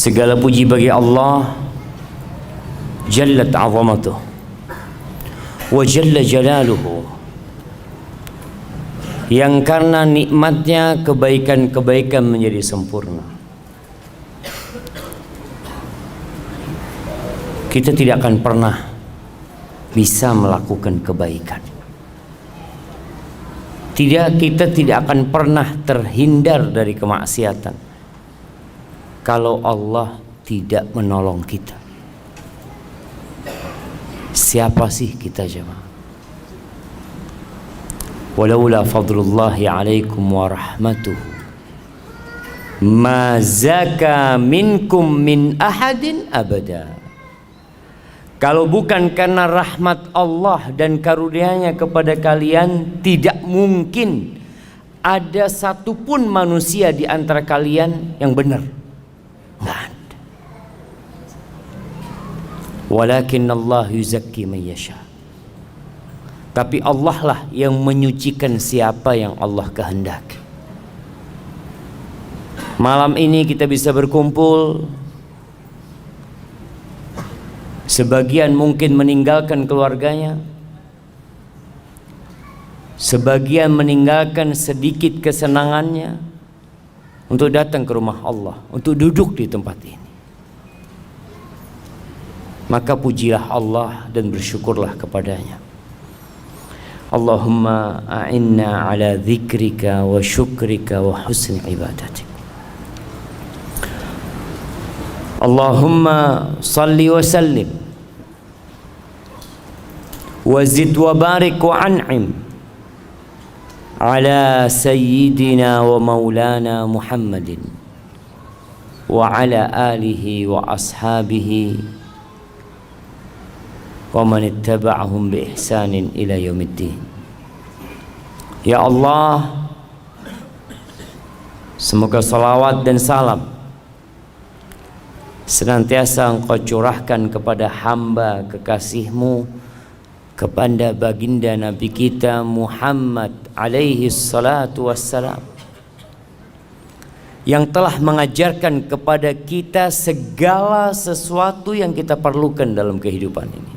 Segala puji bagi Allah Jallat 'azamatuh wa jalla jalaluhu, yang karena nikmatnya kebaikan-kebaikan menjadi sempurna. Kita tidak akan pernah bisa melakukan kebaikan. Kita tidak akan pernah terhindar dari kemaksiatan kalau Allah tidak menolong kita. Siapa sih kita jemaah? Walaula fadlullahi alaikum wa rahmatuhu ma zaka minkum min ahadin abada. Kalau bukan karena rahmat Allah dan karunia-Nya kepada kalian, tidak mungkin ada satupun manusia di antara kalian yang benar. Nggak ada. Walakin Allah yuzakki man yasha. Tapi Allah lah yang menyucikan siapa yang Allah kehendaki. Malam ini kita bisa berkumpul. Sebagian mungkin meninggalkan keluarganya, sebagian meninggalkan sedikit kesenangannya untuk datang ke rumah Allah, untuk duduk di tempat ini. Maka pujilah Allah dan bersyukurlah kepadanya. Allahumma a'inna ala dzikrika wa syukrika wa husni ibadatik. Allahumma salli wa sallim wa zid wa barik wa an'im ala sayyidina wa maulana Muhammadin wa ala alihi wa ashabihi wa man ittaba'ahum bi ihsanin ila yaumiddin. Ya Allah, semoga salawat dan salam senantiasa Engkau curahkan kepada hamba kekasih-Mu, kepada baginda Nabi kita Muhammad alaihi salatu wassalam, yang telah mengajarkan kepada kita segala sesuatu yang kita perlukan dalam kehidupan ini.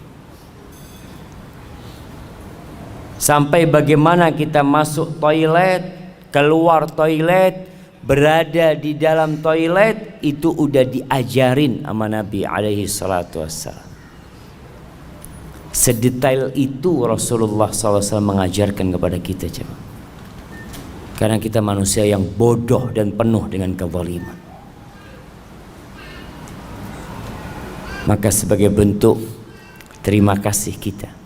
Sampai bagaimana kita masuk toilet, keluar toilet, berada di dalam toilet, itu udah diajarin sama Nabi alaihi salatu wassalam. Sedetail itu Rasulullah SAW mengajarkan kepada kita, jemaah. Karena kita manusia yang bodoh dan penuh dengan kezaliman. Maka sebagai bentuk terima kasih kita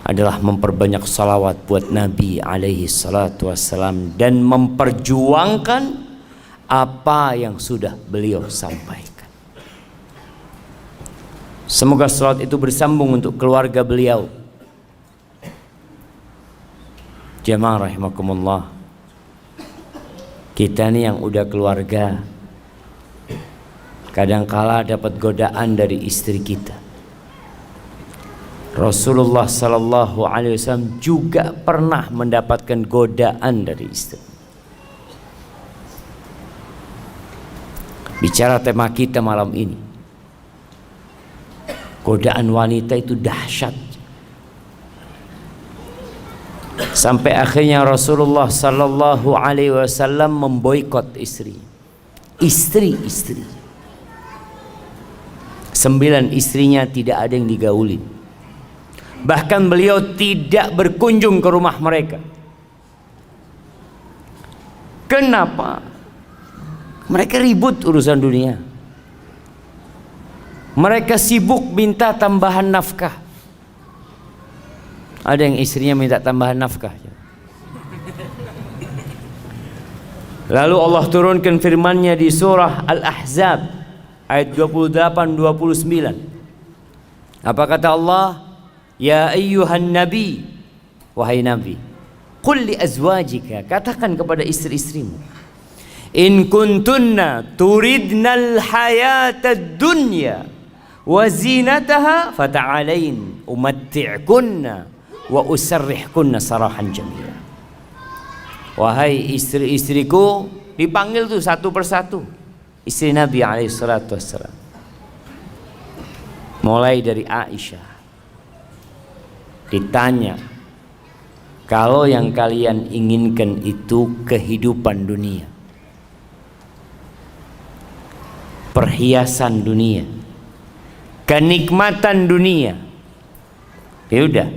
adalah memperbanyak salawat buat Nabi alaihi salatu wassalam dan memperjuangkan apa yang sudah beliau sampaikan. Semoga salawat itu bersambung untuk keluarga beliau. Jamaah rahimakumullah, kita nih yang udah keluarga kadangkala dapat godaan dari istri kita. Rasulullah sallallahu alaihi wasallam juga pernah mendapatkan godaan dari istri. Bicara tema kita malam ini, godaan wanita itu dahsyat. Sampai akhirnya Rasulullah sallallahu alaihi wasallam memboikot istri. Istri-istri. 9 istrinya tidak ada yang digaulin. Bahkan beliau tidak berkunjung ke rumah mereka. Kenapa? Mereka ribut urusan dunia. Mereka sibuk minta tambahan nafkah. Ada yang istrinya minta tambahan nafkah. Lalu Allah turunkan firman-Nya di surah Al-Ahzab ayat 28-29. Apa kata Allah? Ya ayyuhan nabi, wahai nabi, qul li azwajika, katakan kepada istri-istrimu, in kuntunna turidnal hayatad dunya wa zinataha fata'alain umatti'kunna wa usarrihkunna sarahan jamila. Wahai istri-istriku, dipanggil tuh satu persatu. istri Nabi SAW. Mulai dari Aisyah, ditanya, kalau yang kalian inginkan itu kehidupan dunia, perhiasan dunia, kenikmatan dunia, ya udah,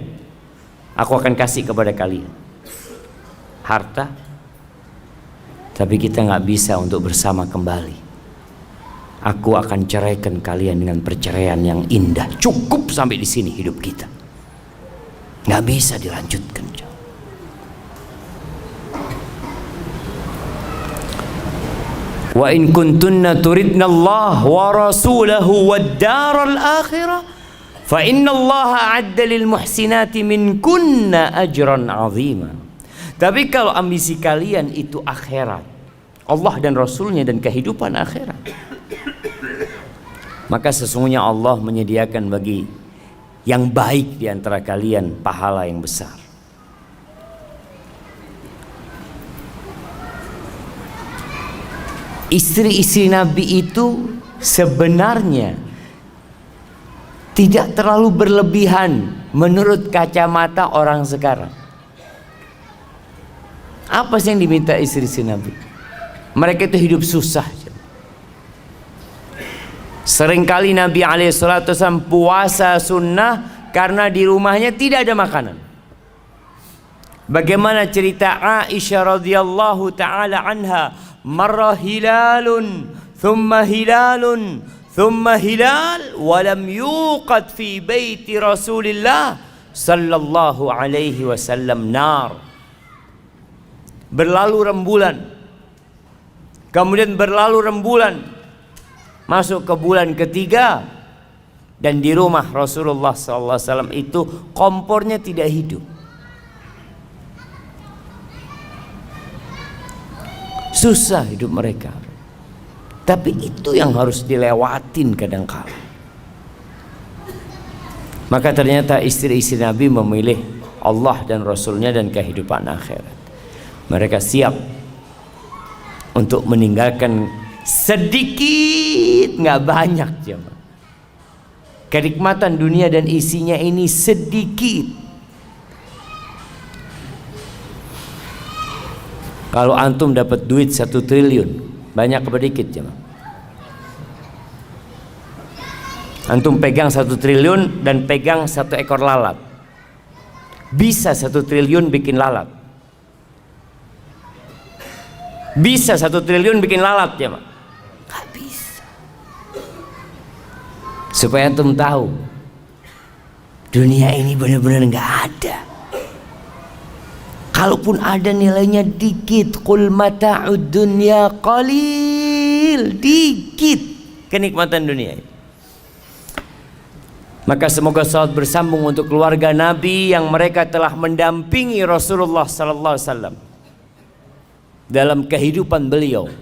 aku akan kasih kepada kalian harta, tapi kita nggak bisa untuk bersama kembali. Aku akan ceraikan kalian dengan perceraian yang indah. Cukup sampai di sini hidup kita, nggak bisa dilanjutkan. Wa in kuntunna turidna Allah wa rasulahu wad daral akhirah fa inna Allah a'adda lil muhsinati minkunna ajran 'azima. Tapi kalau ambisi kalian itu akhirat, Allah dan Rasulnya dan kehidupan akhirat, maka sesungguhnya Allah menyediakan bagi yang baik di antara kalian pahala yang besar. Istri-istri Nabi itu sebenarnya tidak terlalu berlebihan menurut kacamata orang sekarang. Apa sih yang diminta istri-istri Nabi? Mereka itu hidup susah. Seringkali Nabi SAW puasa sunnah karena di rumahnya tidak ada makanan. Bagaimana cerita Aisyah radhiyallahu taala anha, marra hilalun thumma hilalun thumma hilal walam yuqad fi baiti Rasulillah sallallahu alaihi wasallam nar. Berlalu rembulan, kemudian berlalu rembulan, masuk ke bulan ketiga, dan di rumah Rasulullah SAW itu kompornya tidak hidup. Susah hidup mereka. Tapi itu yang harus dilewatin kadang-kala. Maka ternyata istri-istri Nabi memilih Allah dan Rasulnya dan kehidupan akhirat. Mereka siap untuk meninggalkan sedikit, nggak banyak, jemaah. Kenikmatan dunia dan isinya ini sedikit. Kalau antum dapat duit 1 triliun, banyak apa dikit, jemaah? Antum pegang 1 triliun dan pegang 1 ekor lalat, bisa 1 triliun bikin lalat? Bisa 1 triliun bikin lalat, ya Pak? Gak bisa. Supaya antum tahu, dunia ini benar-benar gak ada. Kalaupun ada, nilainya dikit. Qul mata'ud dunya qalil. Dikit kenikmatan dunia. Maka semoga salat bersambung untuk keluarga Nabi yang mereka telah mendampingi Rasulullah sallallahu alaihi wasallam dalam kehidupan beliau,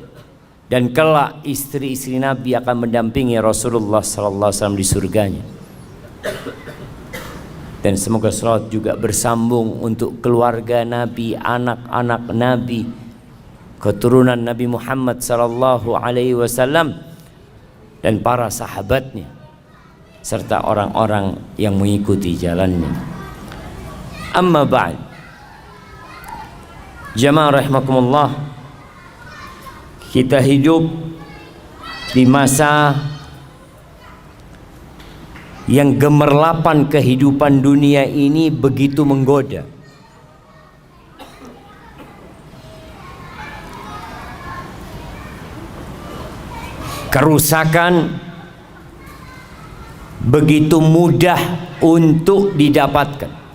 dan kelak istri-istri Nabi akan mendampingi Rasulullah sallallahu alaihi wasallam di surganya. Dan semoga salat juga bersambung untuk keluarga Nabi, anak-anak Nabi, keturunan Nabi Muhammad sallallahu alaihi wasallam dan para sahabatnya serta orang-orang yang mengikuti jalannya. Amma ba'd. Jamaah rahimakumullah, kita hidup di masa yang gemerlapan kehidupan dunia ini begitu menggoda. Kerusakan begitu mudah untuk didapatkan.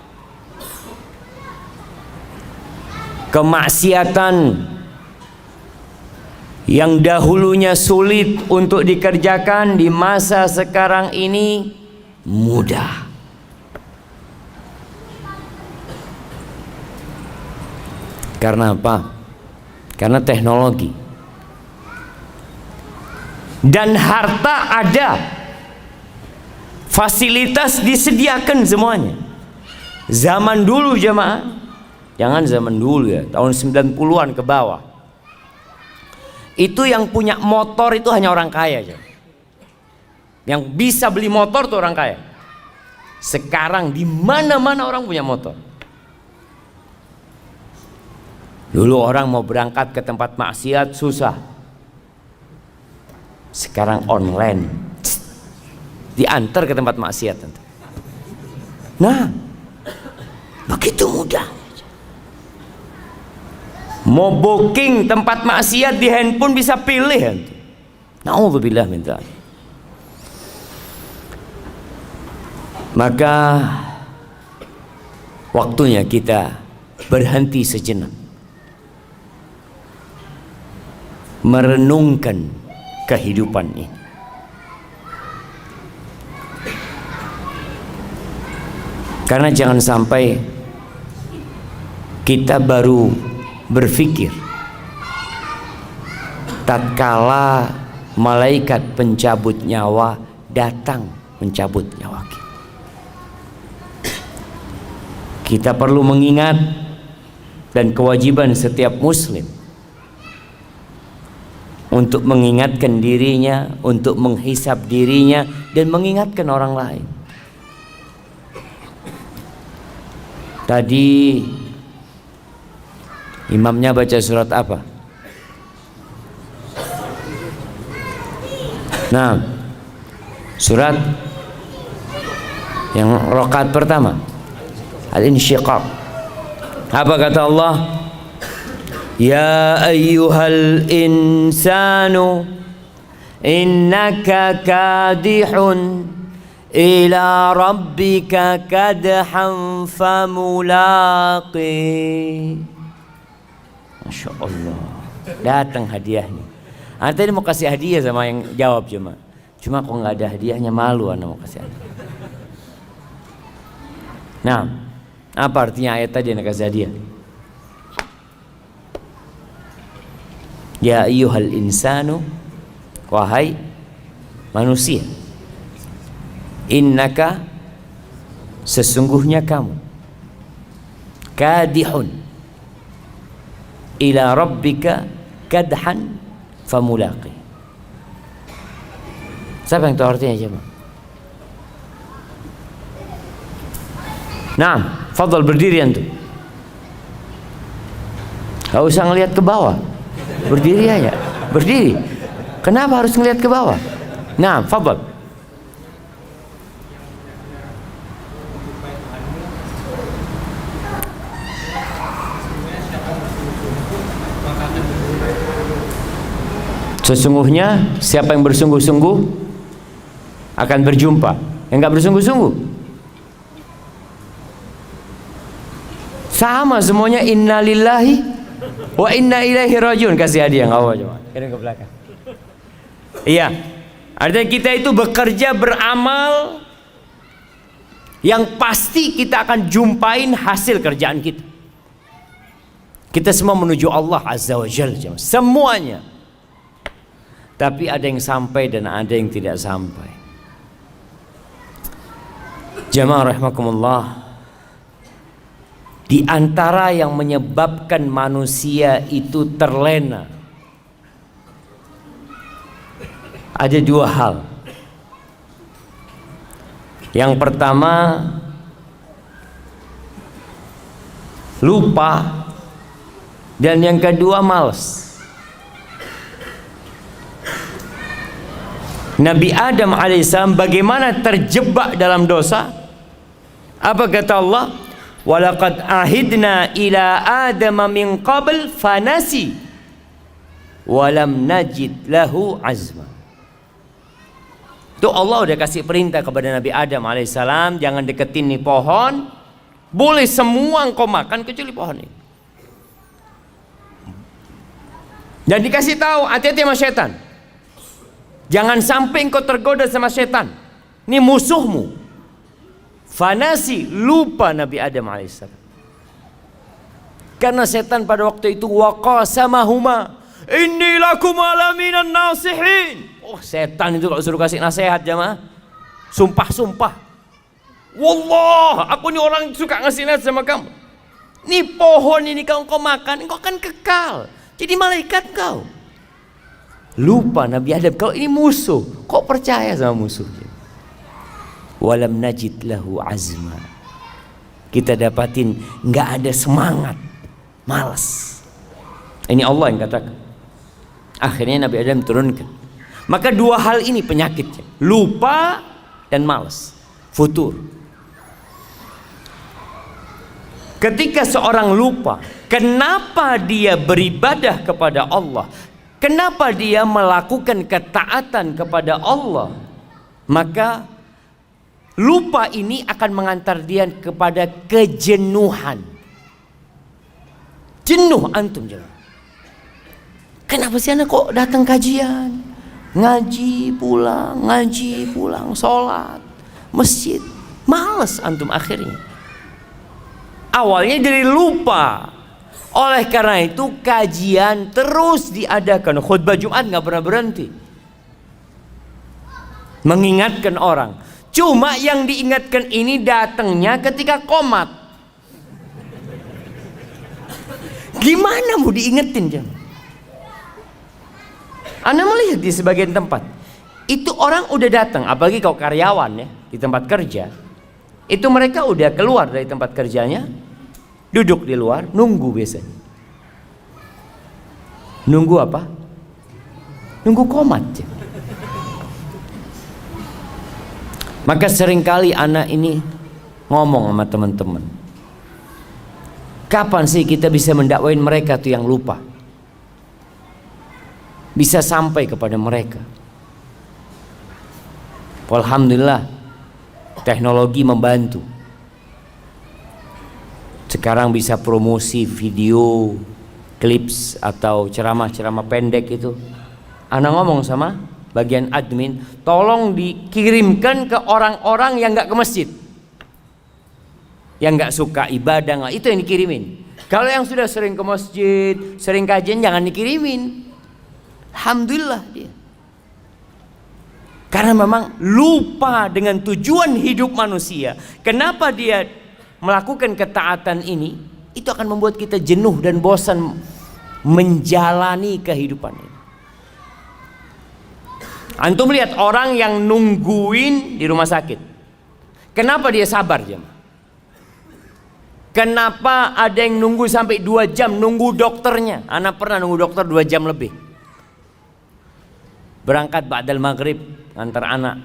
Kemaksiatan yang dahulunya sulit untuk dikerjakan di masa sekarang ini mudah. Karena apa? Karena teknologi dan harta ada, fasilitas disediakan semuanya. Zaman dulu jemaah, jangan zaman dulu ya, tahun 90-an ke bawah, Itu yang punya motor itu hanya orang kaya aja. Yang bisa beli motor tuh orang kaya. Sekarang di mana-mana orang punya motor. Dulu orang mau berangkat ke tempat maksiat susah. Sekarang online. Diantar ke tempat maksiat. Nah, begitu mudah. Mau booking tempat maksiat di handphone bisa pilih. Na'udzubillah min dzalik. Maka waktunya kita berhenti sejenak, merenungkan kehidupan ini. Karena jangan sampai kita baru berpikir tatkala malaikat pencabut nyawa datang mencabut nyawa kita. Kita perlu mengingat, dan kewajiban setiap muslim untuk mengingatkan dirinya, untuk menghisap dirinya, dan mengingatkan orang lain. Tadi imamnya baca surat apa? Nah, surat yang rakaat pertama, Al-Insyiqaq. Apa kata Allah? Ya ayyuhal insanu innaka kadihun ila rabbika kadhan famulaqi. Masya Allah, datang hadiahnya. Anda tadi mau kasih hadiah sama yang jawab cuma kok nggak ada hadiahnya, malu Anda mau kasih hadiah. Nah, apa artinya ayat tadi yang kasih hadiah? Ya ayyuhal insanu, wahai manusia, innaka, sesungguhnya kamu, kadihun ila rabbika kadhan famulaqi. Siapa yang tahu artinya coba? Nah, fadhal berdiri antum. Gak usah ngelihat ke bawah, berdiri aja, berdiri. Kenapa harus ngelihat ke bawah? Nah, fadhal. Sesungguhnya siapa yang bersungguh-sungguh akan berjumpa. Yang nggak bersungguh-sungguh sama semuanya. Innalillahi wa inna ilaihi rajiun. Kasih hadiah nggak apa coba. Kirim ke belakang. Iya, artinya kita itu bekerja beramal yang pasti kita akan jumpain hasil kerjaan kita. Kita semua menuju Allah Azza wa Jalla, semuanya. Tapi ada yang sampai dan ada yang tidak sampai. Jamaah rahimakumullah, di antara yang menyebabkan manusia itu terlena ada dua hal. Yang pertama, lupa, dan yang kedua malas. Nabi Adam alaihissalam bagaimana terjebak dalam dosa? Apa kata Allah? Walaqad ahidna ila Adam min qabl fanasi walam najid lahu azma. Itu Allah udah kasih perintah kepada Nabi Adam alaihissalam, jangan deketin nih pohon, boleh semua engkau makan kecuali pohon ini. Dan dikasih tahu hati-hati sama setan. Jangan sampai engkau tergoda sama setan. Ini musuhmu. Fanasi, lupa Nabi Adam alaihissalam. Karena setan pada waktu itu waqasamahuma inni lakum alaminan nasihin. Oh, setan itu kalau suruh kasih nasihat jamaah, sumpah-sumpah. Wallah, aku ini orang suka ngasih nasihat sama kamu. Ini pohon ini kalau engkau makan, engkau akan kekal. Jadi malaikat kau. Lupa Nabi Adam kalau ini musuh, kok percaya sama musuhnya. Walam najid lahu azma. Kita dapatin nggak ada semangat, malas. Ini Allah yang katakan. Akhirnya Nabi Adam turunkan. Maka dua hal ini penyakitnya, lupa dan malas, futur. Ketika seorang lupa, kenapa dia beribadah kepada Allah? Kenapa dia melakukan ketaatan kepada Allah? Maka lupa ini akan mengantar dia kepada kejenuhan. Jenuh antum jangan. Kenapa sih anak kok datang kajian? Ngaji pulang, sholat, masjid. Males antum akhirnya. Awalnya dari lupa. Oleh karena itu kajian terus diadakan. Khutbah Jumat nggak pernah berhenti. Mengingatkan orang. Cuma yang diingatkan ini datangnya ketika qomat. Gimana mau diingetin jam? Anda melihat di sebagian tempat itu orang udah datang, apalagi kalau karyawan ya di tempat kerja, itu mereka udah keluar dari tempat kerjanya, duduk di luar, nunggu biasanya. Nunggu apa? Nunggu qomat. Maka seringkali anak ini ngomong sama teman-teman, kapan sih kita bisa mendakwain mereka tuh yang lupa? Bisa sampai kepada mereka. Alhamdulillah teknologi membantu. Sekarang bisa promosi video, clips atau ceramah-ceramah pendek itu. Ana ngomong sama bagian admin, tolong dikirimkan ke orang-orang yang nggak ke masjid, yang nggak suka ibadah, itu yang dikirimin. Kalau yang sudah sering ke masjid, sering kajian, jangan dikirimin. Alhamdulillah dia. Karena memang lupa dengan tujuan hidup manusia. Kenapa dia melakukan ketaatan ini? Itu akan membuat kita jenuh dan bosan menjalani kehidupan ini. Antum lihat orang yang nungguin di rumah sakit. Kenapa dia sabar jam? Kenapa ada yang nunggu sampai 2 jam nunggu dokternya? Anak pernah nunggu dokter 2 jam lebih. Berangkat ba'dal maghrib antar anak,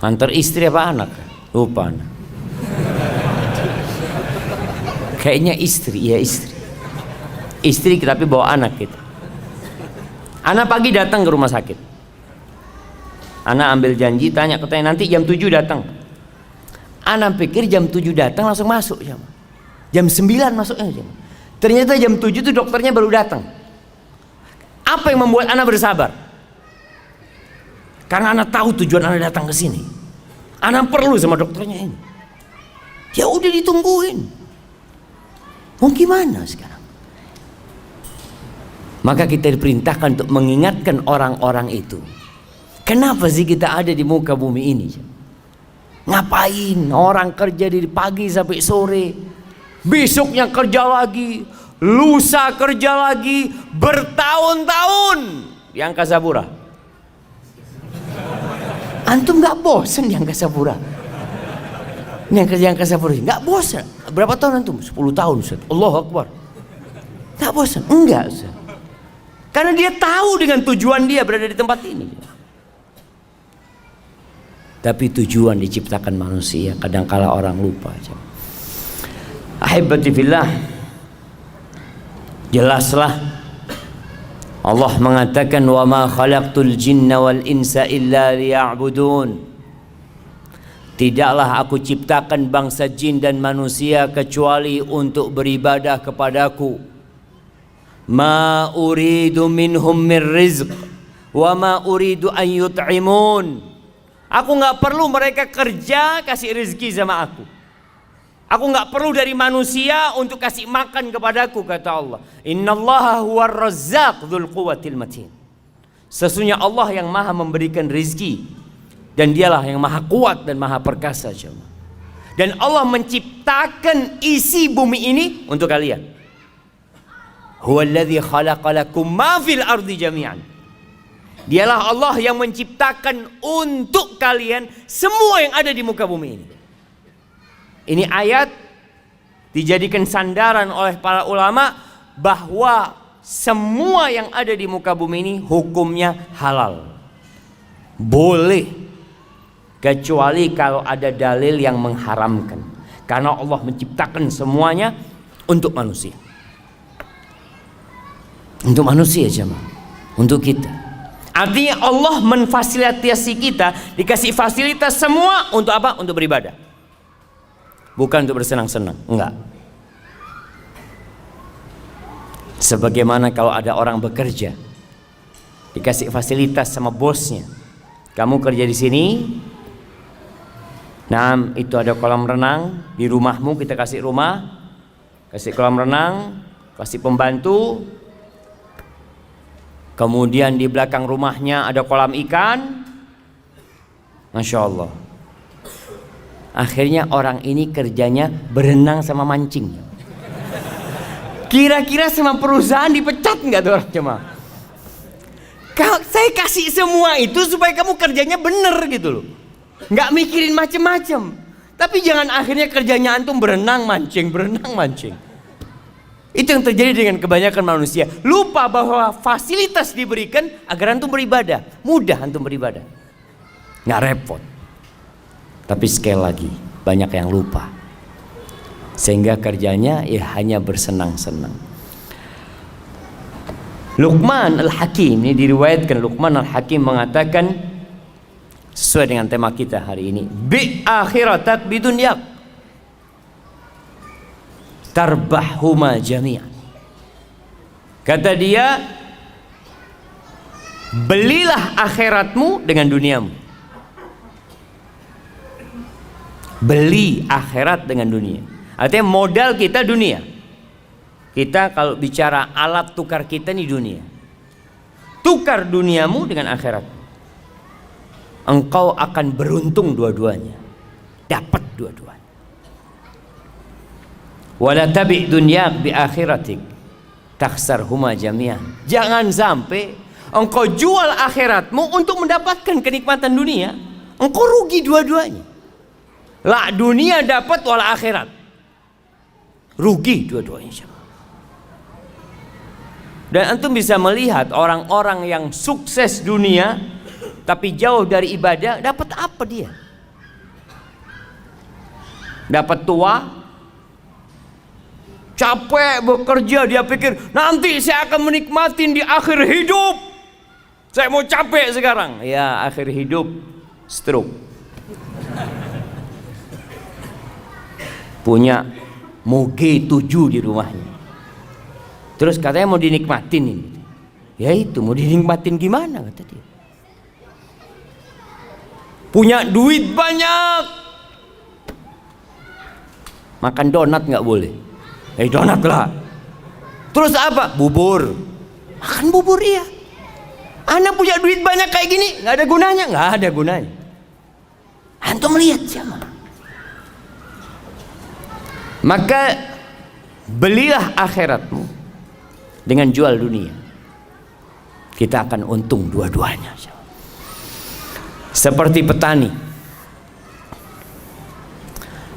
antar istri apa anak? Lupa anak. Kayaknya istri, ya istri. Istri tapi bawa anak gitu. Anak pagi datang ke rumah sakit. Anak ambil janji, katanya nanti jam 7 datang. Anak pikir jam 7 datang langsung masuk jam 9 masuknya jam. Ternyata jam 7 tuh dokternya baru datang. Apa yang membuat anak bersabar? Karena anak tahu tujuan anak datang ke sini. Anak perlu sama dokternya ini. Ya udah ditungguin. Mau gimana sekarang? Maka kita diperintahkan untuk mengingatkan orang-orang itu. Kenapa sih kita ada di muka bumi ini? Ngapain? Orang kerja dari pagi sampai sore, besoknya kerja lagi, lusa kerja lagi, bertahun-tahun di Angkasa Pura. Antum nggak bosan di Angkasa Pura? Ini yang kerja Angkasa Pura nggak bosan? Berapa tahun antum? 10 tahun Ustaz. Allahu Akbar. Nggak bosan? Enggak Ustaz. Karena dia tahu dengan tujuan dia berada di tempat ini. Tapi tujuan diciptakan manusia, kadangkala orang lupa. Ahibati fillah, jelaslah Allah mengatakan wa ma khalaqtul jinna wal insa illa liya'budun. Tidaklah aku ciptakan bangsa jin dan manusia kecuali untuk beribadah kepadaku. Ma uridu minhum min rizq wa ma uridu an yut'imun. Aku nggak perlu mereka kerja kasih rezeki sama aku. Aku nggak perlu dari manusia untuk kasih makan kepadaku, kata Allah. Innallaha huwar razzaq dzul quwwatil matin. Sesungguhnya Allah yang maha memberikan rezeki dan dialah yang maha kuat dan maha perkasa. Dan Allah menciptakan isi bumi ini untuk kalian. Huwallazi khalaqalakum ma fil ardi jami'an. Dialah Allah yang menciptakan untuk kalian semua yang ada di muka bumi ini. Ini ayat dijadikan sandaran oleh para ulama bahwa semua yang ada di muka bumi ini hukumnya halal. Boleh, kecuali kalau ada dalil yang mengharamkan. Karena Allah menciptakan semuanya untuk manusia. Untuk manusia jemaah, untuk kita. Artinya Allah memfasilitasi kita, dikasih fasilitas semua untuk apa? Untuk beribadah. Bukan untuk bersenang-senang, enggak. Sebagaimana kalau ada orang bekerja, dikasih fasilitas sama bosnya. Kamu kerja di sini, nah itu ada kolam renang, di rumahmu kita kasih rumah, kasih kolam renang, kasih pembantu. Kemudian di belakang rumahnya ada kolam ikan. Masya Allah. Akhirnya orang ini kerjanya berenang sama mancing. Kira-kira sama perusahaan dipecat nggak tuh orang cuma? Saya kasih semua itu supaya kamu kerjanya bener gitu loh. Nggak mikirin macem-macem. Tapi jangan akhirnya kerjanya antum berenang mancing, berenang mancing. Itu yang terjadi dengan kebanyakan manusia. Lupa bahwa fasilitas diberikan agar antum beribadah. Mudah antum beribadah, nggak repot. Tapi sekali lagi banyak yang lupa, sehingga kerjanya ya hanya bersenang-senang. Luqman Al-Hakim, ini diriwayatkan Luqman Al-Hakim mengatakan sesuai dengan tema kita hari ini, bi akhiratak bidunyak tarbahhuma jami'an. Kata dia, belilah akhiratmu dengan duniamu. Beli akhirat dengan dunia. Artinya modal kita dunia. Kita kalau bicara alat tukar kita nih dunia. Tukar duniamu dengan akhirat. Engkau akan beruntung dua-duanya. Dapat dua-duanya. Wala tabi' dunyak bi akhiratik takhsarhuma jami'an. Jangan sampai engkau jual akhiratmu untuk mendapatkan kenikmatan dunia. Engkau rugi dua-duanya. La dunia dapat wal akhirat. Rugi dua-duanya. Dan antum bisa melihat orang-orang yang sukses dunia tapi jauh dari ibadah, dapat apa dia? Dapat tua, capek bekerja, dia pikir nanti saya akan menikmatin di akhir hidup. Saya mau capek sekarang. Ya, akhir hidup stroke. Punya moge 7 di rumahnya. Terus katanya mau dinikmatin ini. Ya itu mau dinikmatin gimana kata dia. Punya duit banyak, makan donat nggak boleh. Donat lah. Terus apa? Bubur. Makan bubur iya. Anak punya duit banyak kayak gini, nggak ada gunanya, nggak ada gunanya. Antum lihat siapa? Maka belilah akhiratmu dengan jual dunia. Kita akan untung dua-duanya. Seperti petani.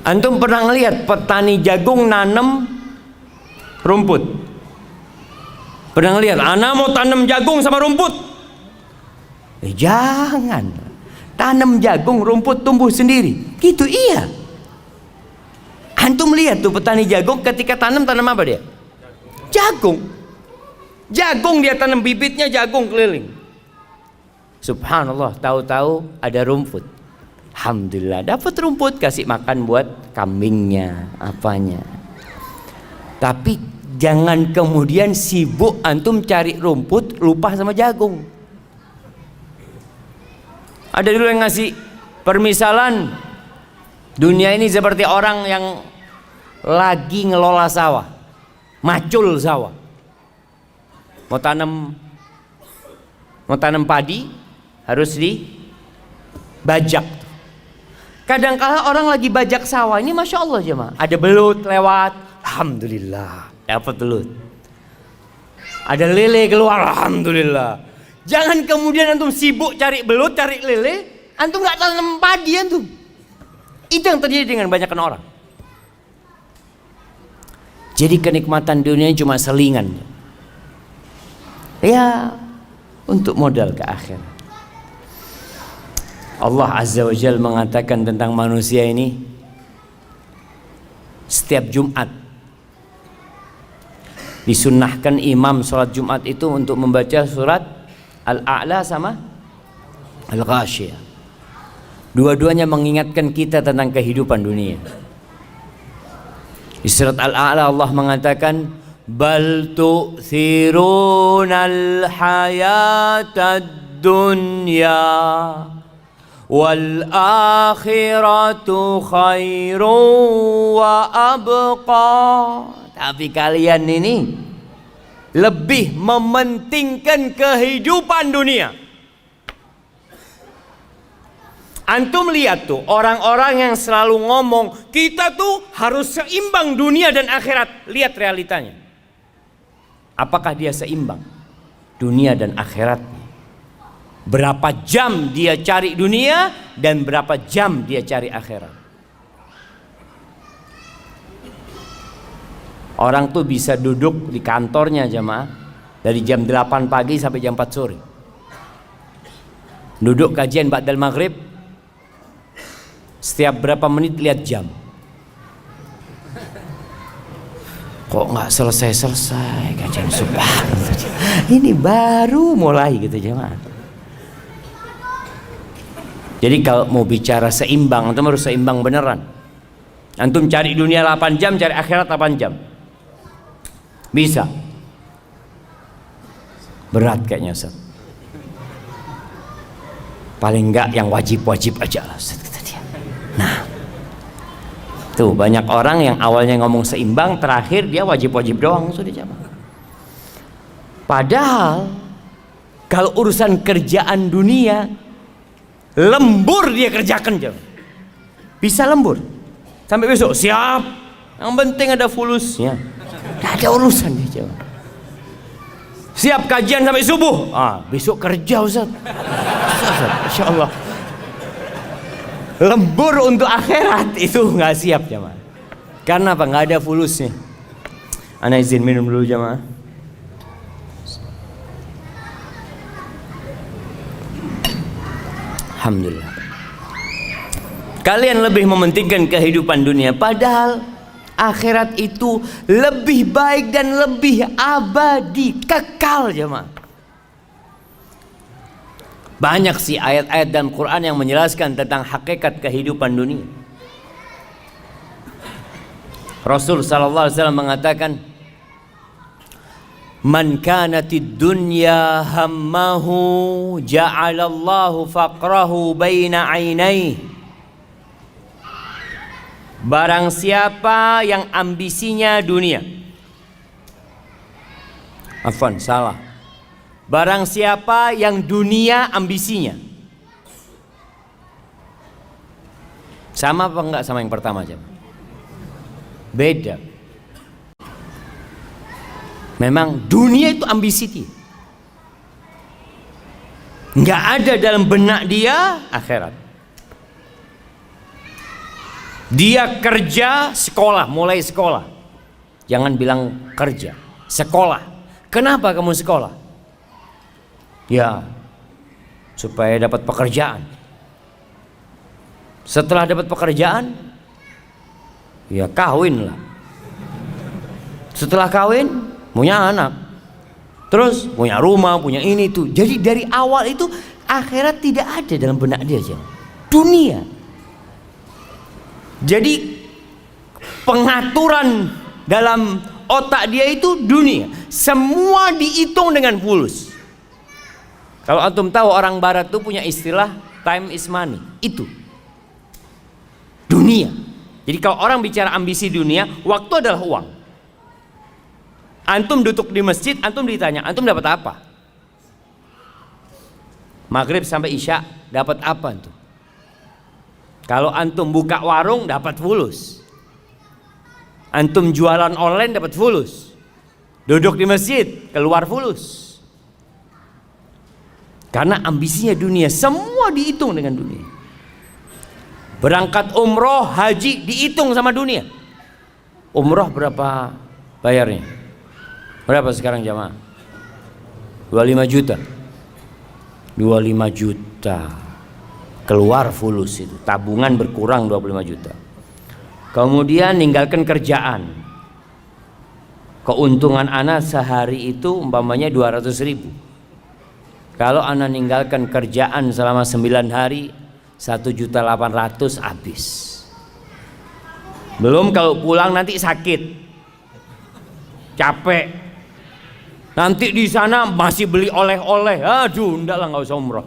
Antum pernah ngelihat petani jagung nanam rumput? Pernah ngelihat anak mau tanam jagung sama rumput? Jangan. Tanam jagung, rumput tumbuh sendiri. Gitu iya. Antum lihat tuh petani jagung ketika tanam apa dia? Jagung. Jagung dia tanam bibitnya, jagung keliling. Subhanallah, tahu-tahu ada rumput. Alhamdulillah dapat rumput, kasih makan buat kambingnya, apanya. Tapi jangan kemudian sibuk antum cari rumput, lupa sama jagung. Ada dulu yang ngasih permisalan, dunia ini seperti orang yang lagi ngelola sawah, macul sawah. Mau tanam padi harus dibajak. Kadang-kala orang lagi bajak sawah ini, masya Allah jemaah, ada belut lewat, alhamdulillah dapat belut. Ada lele keluar, alhamdulillah. Jangan kemudian antum sibuk cari belut, cari lele, antum nggak tanam padi antum. Itu yang terjadi dengan banyak orang. Jadi kenikmatan dunia cuma selingan. Ya, untuk modal ke akhir. Allah Azza wa Jalla mengatakan tentang manusia ini, setiap Jumat disunnahkan imam sholat Jumat itu untuk membaca surat Al-A'la sama Al-Ghasyiyah. Dua-duanya mengingatkan kita tentang kehidupan dunia. Di surat Al-A'la Allah mengatakan, bal tu'thirunal hayatad dunya wal akhiratu khairun wa abqa. Tapi kalian ini lebih mementingkan kehidupan dunia. Antum lihat tuh orang-orang yang selalu ngomong kita tuh harus seimbang dunia dan akhirat. Lihat realitanya. Apakah dia seimbang dunia dan akhiratnya? Berapa jam dia cari dunia dan berapa jam dia cari akhirat? Orang tuh bisa duduk di kantornya jemaah dari jam 8 pagi sampai jam 4 sore. Duduk kajian ba'dal maghrib, setiap berapa menit lihat jam. Kok nggak selesai kajian subuh? Ini baru mulai gitu jemaah. Jadi kalau mau bicara seimbang, antum harus seimbang beneran. Antum cari dunia 8 jam, cari akhirat 8 jam. Bisa. Berat kayaknya Ustaz. Paling enggak yang wajib-wajib aja lah Ustaz, kata dia. Nah, tuh banyak orang yang awalnya ngomong seimbang, terakhir dia wajib-wajib doang sudah jamaah. Padahal kalau urusan kerjaan dunia, lembur dia kerjakan jam. Bisa lembur sampai besok siap. Yang penting ada fulusnya. Tidak ada urusan dia jawab. Siap kajian sampai subuh. Besok kerja Ustaz. Insya Allah. Lembur untuk akhirat itu nggak siap jamaah. Karena apa? Nggak ada fulusnya. Ana izin minum dulu jamaah. Alhamdulillah. Kalian lebih mementingkan kehidupan dunia, padahal akhirat itu lebih baik dan lebih abadi, kekal jemaah. Banyak sih ayat-ayat dalam Quran yang menjelaskan tentang hakikat kehidupan dunia. Rasul sallallahu alaihi wasallam mengatakan, man kanatid dunya hammahu ja'alallahu faqrahu baina 'ainaihi. Barang siapa yang ambisinya dunia, salah. Barang siapa yang dunia ambisinya, sama apa enggak sama yang pertama aja? Beda. Memang dunia itu ambisi dia. Enggak ada dalam benak dia akhirat. Dia kerja, sekolah, mulai sekolah. Jangan bilang kerja, sekolah. Kenapa kamu sekolah? Ya, supaya dapat pekerjaan. Setelah dapat pekerjaan, ya kawin lah. Setelah kawin, punya anak. Terus punya rumah, punya ini tuh. Jadi dari awal itu akhirat tidak ada dalam benak dia aja. Dunia. Jadi pengaturan dalam otak dia itu dunia. Semua dihitung dengan fulus. Kalau antum tahu orang barat tuh punya istilah time is money. Itu dunia. Jadi kalau orang bicara ambisi dunia, waktu adalah uang. Antum duduk di masjid, antum ditanya, antum dapat apa? Maghrib sampai Isya dapat apa antum? Kalau antum buka warung dapat fulus. Antum jualan online dapat fulus. Duduk di masjid, keluar fulus. Karena ambisinya dunia, semua dihitung dengan dunia. Berangkat umroh, haji dihitung sama dunia. Umroh berapa bayarnya? Berapa sekarang jamaah? 25 juta. 25 juta. Keluar fulus itu. Tabungan berkurang 25 juta. Kemudian ninggalkan kerjaan. Keuntungan anak sehari itu umpamanya 200.000. Kalau anak ninggalkan kerjaan selama 9 hari 1.800.000 habis. Belum kalau pulang nanti sakit, capek, nanti di sana masih beli oleh-oleh. Aduh, enggak lah, nggak usah umroh.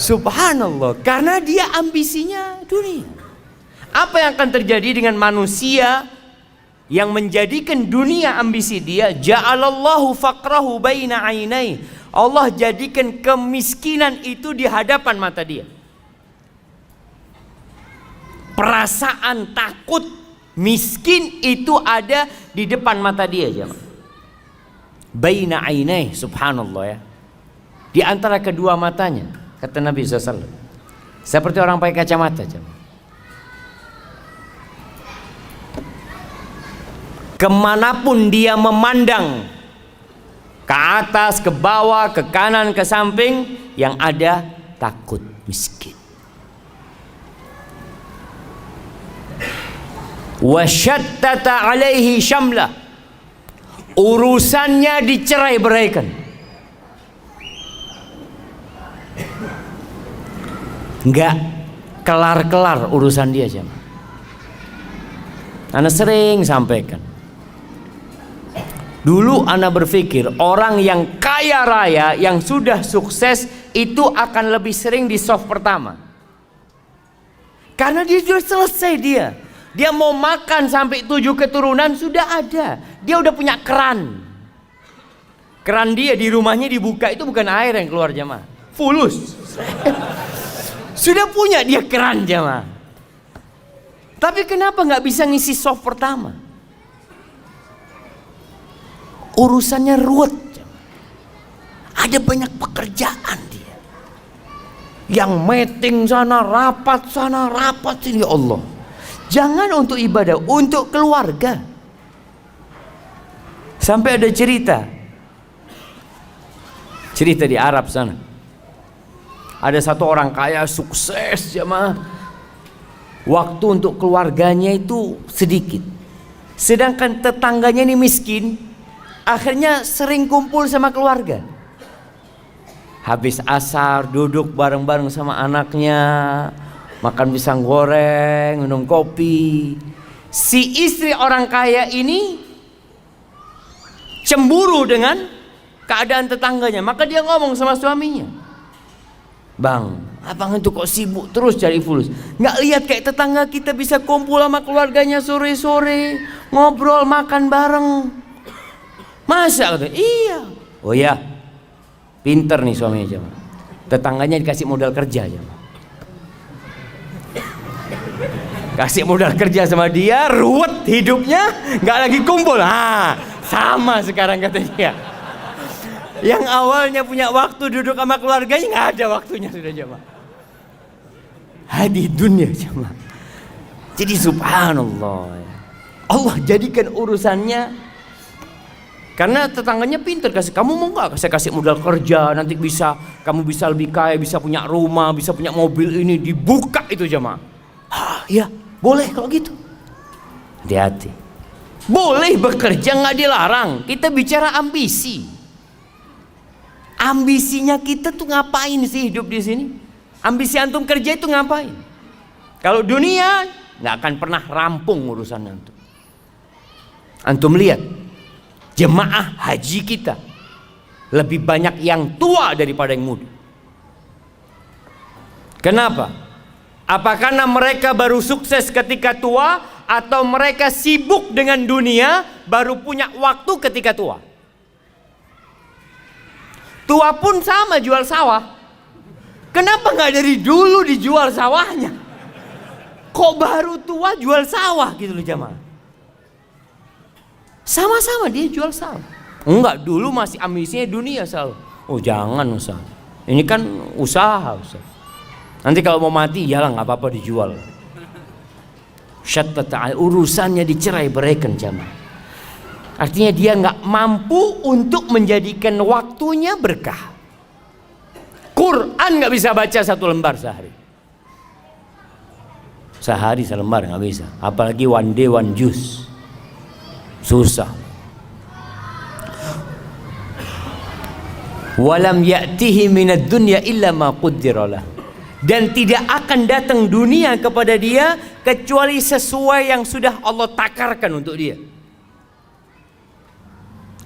Subhanallah, karena dia ambisinya dunia. Apa yang akan terjadi dengan manusia yang menjadikan dunia ambisi dia? Ja'alallahu faqrahu baina ainai. Allah jadikan kemiskinan itu di hadapan mata dia. Perasaan takut miskin itu ada di depan mata dia, jemaah. Baina ainai, subhanallah ya. Di antara kedua matanya, kata Nabi SAW. Seperti orang pakai kacamata, jemaah. Kemanapun dia memandang, ke atas, ke bawah, ke kanan, ke samping, yang ada takut miskin. Wasyattata alaihi syamlah, urusannya dicerai-beraikan. Enggak kelar-kelar urusan dia, jemaah. Ana sering sampaikan. Dulu ana berpikir orang yang kaya raya, yang sudah sukses itu akan lebih sering di soft pertama. Karena dia sudah selesai dia. Dia mau makan sampai 7 keturunan sudah ada. Dia udah punya keran. Keran dia di rumahnya dibuka itu bukan air yang keluar, jemaah. Fulus. Sudah punya dia keran, jemaah. Tapi kenapa nggak bisa ngisi soft pertama? Urusannya ruwet. Ada banyak pekerjaan dia. Yang meeting sana, rapat sini, ya Allah. Jangan untuk ibadah, untuk keluarga. Sampai ada cerita di Arab sana. Ada satu orang kaya sukses, jemaah. Waktu untuk keluarganya itu sedikit. Sedangkan tetangganya ini miskin. Akhirnya sering kumpul sama keluarga. Habis asar duduk bareng-bareng sama anaknya, makan pisang goreng, minum kopi. Si istri orang kaya ini cemburu dengan keadaan tetangganya. Maka dia ngomong sama suaminya, "Bang, abang itu kok sibuk terus cari fulus? Nggak lihat kayak tetangga kita bisa kumpul sama keluarganya sore-sore, ngobrol, makan bareng. Masa?" Kata, "Iya." Oh ya, pinter nih suaminya, jemaah. Tetangganya dikasih modal kerja, jemaah. Kasih modal kerja sama dia, ruwet hidupnya, nggak lagi kumpul. Sama sekarang katanya. Yang awalnya punya waktu duduk sama keluarganya, nggak ada waktunya sudah, jemaah. Hadi dunia, jemaah. Jadi subhanallah, Allah jadikan urusannya. Karena tetangganya pintar, kasih, "Kamu mau nggak saya kasih modal kerja, nanti kamu bisa lebih kaya, bisa punya rumah, bisa punya mobil ini." Dibuka itu, jemaah. Ya boleh kalau gitu. Hati-hati. Boleh bekerja, nggak dilarang. Kita bicara ambisi. Ambisinya kita tuh ngapain sih hidup di sini? Ambisi antum kerja itu ngapain? Kalau dunia nggak akan pernah rampung urusan antum. Antum lihat jemaah haji kita lebih banyak yang tua daripada yang muda. Kenapa? Apakah karena mereka baru sukses ketika tua, atau mereka sibuk dengan dunia baru punya waktu ketika tua? Tua pun sama jual sawah. Kenapa nggak dari dulu dijual sawahnya? Kok baru tua jual sawah gitu loh, jemaah? Sama-sama dia jual saham. Enggak, dulu masih ambisinya dunia saham. Oh jangan Ustaz, ini kan usaha Ustaz. Nanti kalau mau mati ya nggak apa-apa dijual. Urusannya dicerai beraikan jamaah. Artinya dia nggak mampu untuk menjadikan waktunya berkah. Quran nggak bisa baca 1 lembar sehari. Sehari selembar nggak bisa. Apalagi one day one juice. Susah. Walam ya'tihi minad dunya illa ma qaddara lah. Dan tidak akan datang dunia kepada dia kecuali sesuai yang sudah Allah takarkan untuk dia.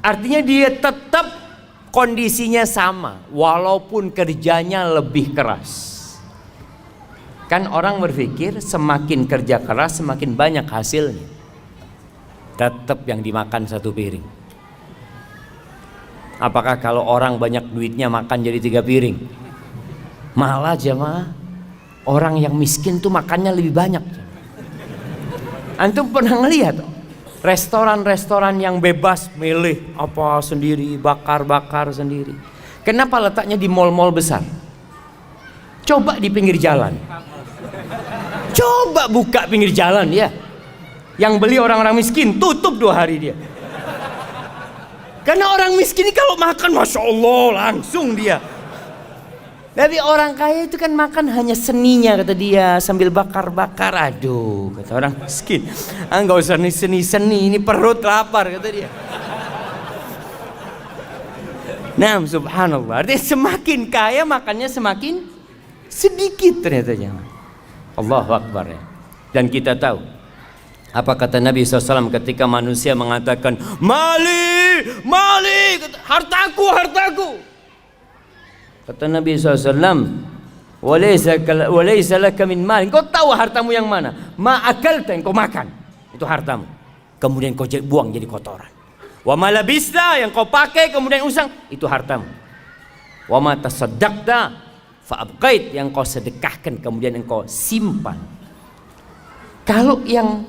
Artinya dia tetap kondisinya sama walaupun kerjanya lebih keras. Kan orang berpikir semakin kerja keras semakin banyak hasilnya. Tetap yang dimakan 1 piring. Apakah kalau orang banyak duitnya makan jadi 3 piring? Malah jemaah, orang yang miskin tuh makannya lebih banyak. Antum pernah ngelihat restoran-restoran yang bebas milih apa sendiri, bakar-bakar sendiri. Kenapa letaknya di mal-mal besar? Coba di pinggir jalan. Coba buka pinggir jalan ya. Yang beli orang-orang miskin, tutup 2 hari dia. Karena orang miskin ini kalau makan Masya Allah langsung dia. Tapi orang kaya itu kan makan hanya seninya kata dia, sambil bakar-bakar. Aduh kata orang miskin, nggak usah seni-seni, ini perut lapar kata dia. Nah subhanallah, artinya semakin kaya makannya semakin sedikit ternyata jangan. Allahu Akbar ya. Dan kita tahu apa kata Nabi SAW ketika manusia mengatakan mali, mali, hartaku, hartaku. Kata Nabi SAW, walaysa laka min mal. Engkau tahu hartamu yang mana? Ma akalta, engkau makan, itu hartamu. Kemudian kau buang jadi kotoran. Wa ma labista, yang kau pakai kemudian usang, itu hartamu. Wa ma tasaddaqta fa abqait, yang kau sedekahkan kemudian engkau simpan. Kalau yang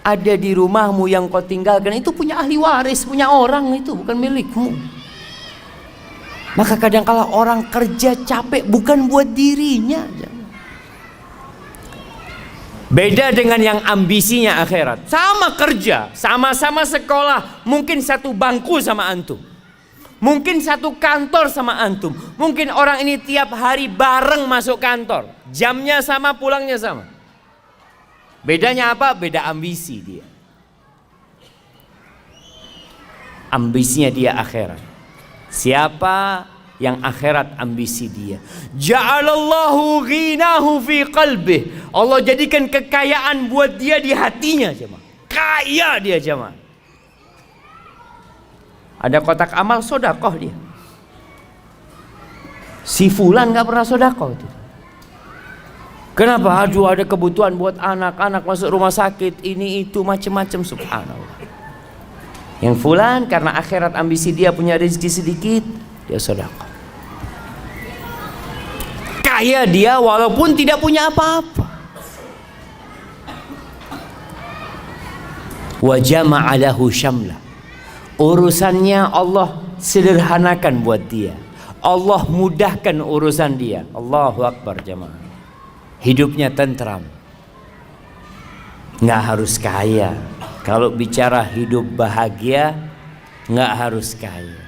ada di rumahmu yang kau tinggalkan itu punya ahli waris, punya orang, itu bukan milikmu. Maka kadang-kala orang kerja capek bukan buat dirinya. Beda dengan yang ambisinya akhirat. Sama kerja, sama-sama sekolah, mungkin 1 bangku sama antum, mungkin 1 kantor sama antum. Mungkin orang ini tiap hari bareng masuk kantor, jamnya sama, pulangnya sama. Bedanya apa? Beda ambisi dia. Ambisinya dia akhirat. Siapa yang akhirat ambisi dia, ja'alallahu ghinahu fi qalbih, Allah jadikan kekayaan buat dia di hatinya jemaah. Kaya dia jemaah. Ada kotak amal sodakoh dia. Si fulan gak pernah sodakoh itu. Kenapa? Aduh ada kebutuhan buat anak-anak masuk rumah sakit, ini itu macam-macam, subhanallah. Yang fulan karena akhirat ambisi dia punya rezeki sedikit, dia sedekah. Kaya dia walaupun tidak punya apa-apa. Wa jama'a lahu syamla. Urusannya Allah sederhanakan buat dia. Allah mudahkan urusan dia. Allahu Akbar jamaah. Hidupnya tentram. Nggak harus kaya. Kalau bicara hidup bahagia, nggak harus kaya.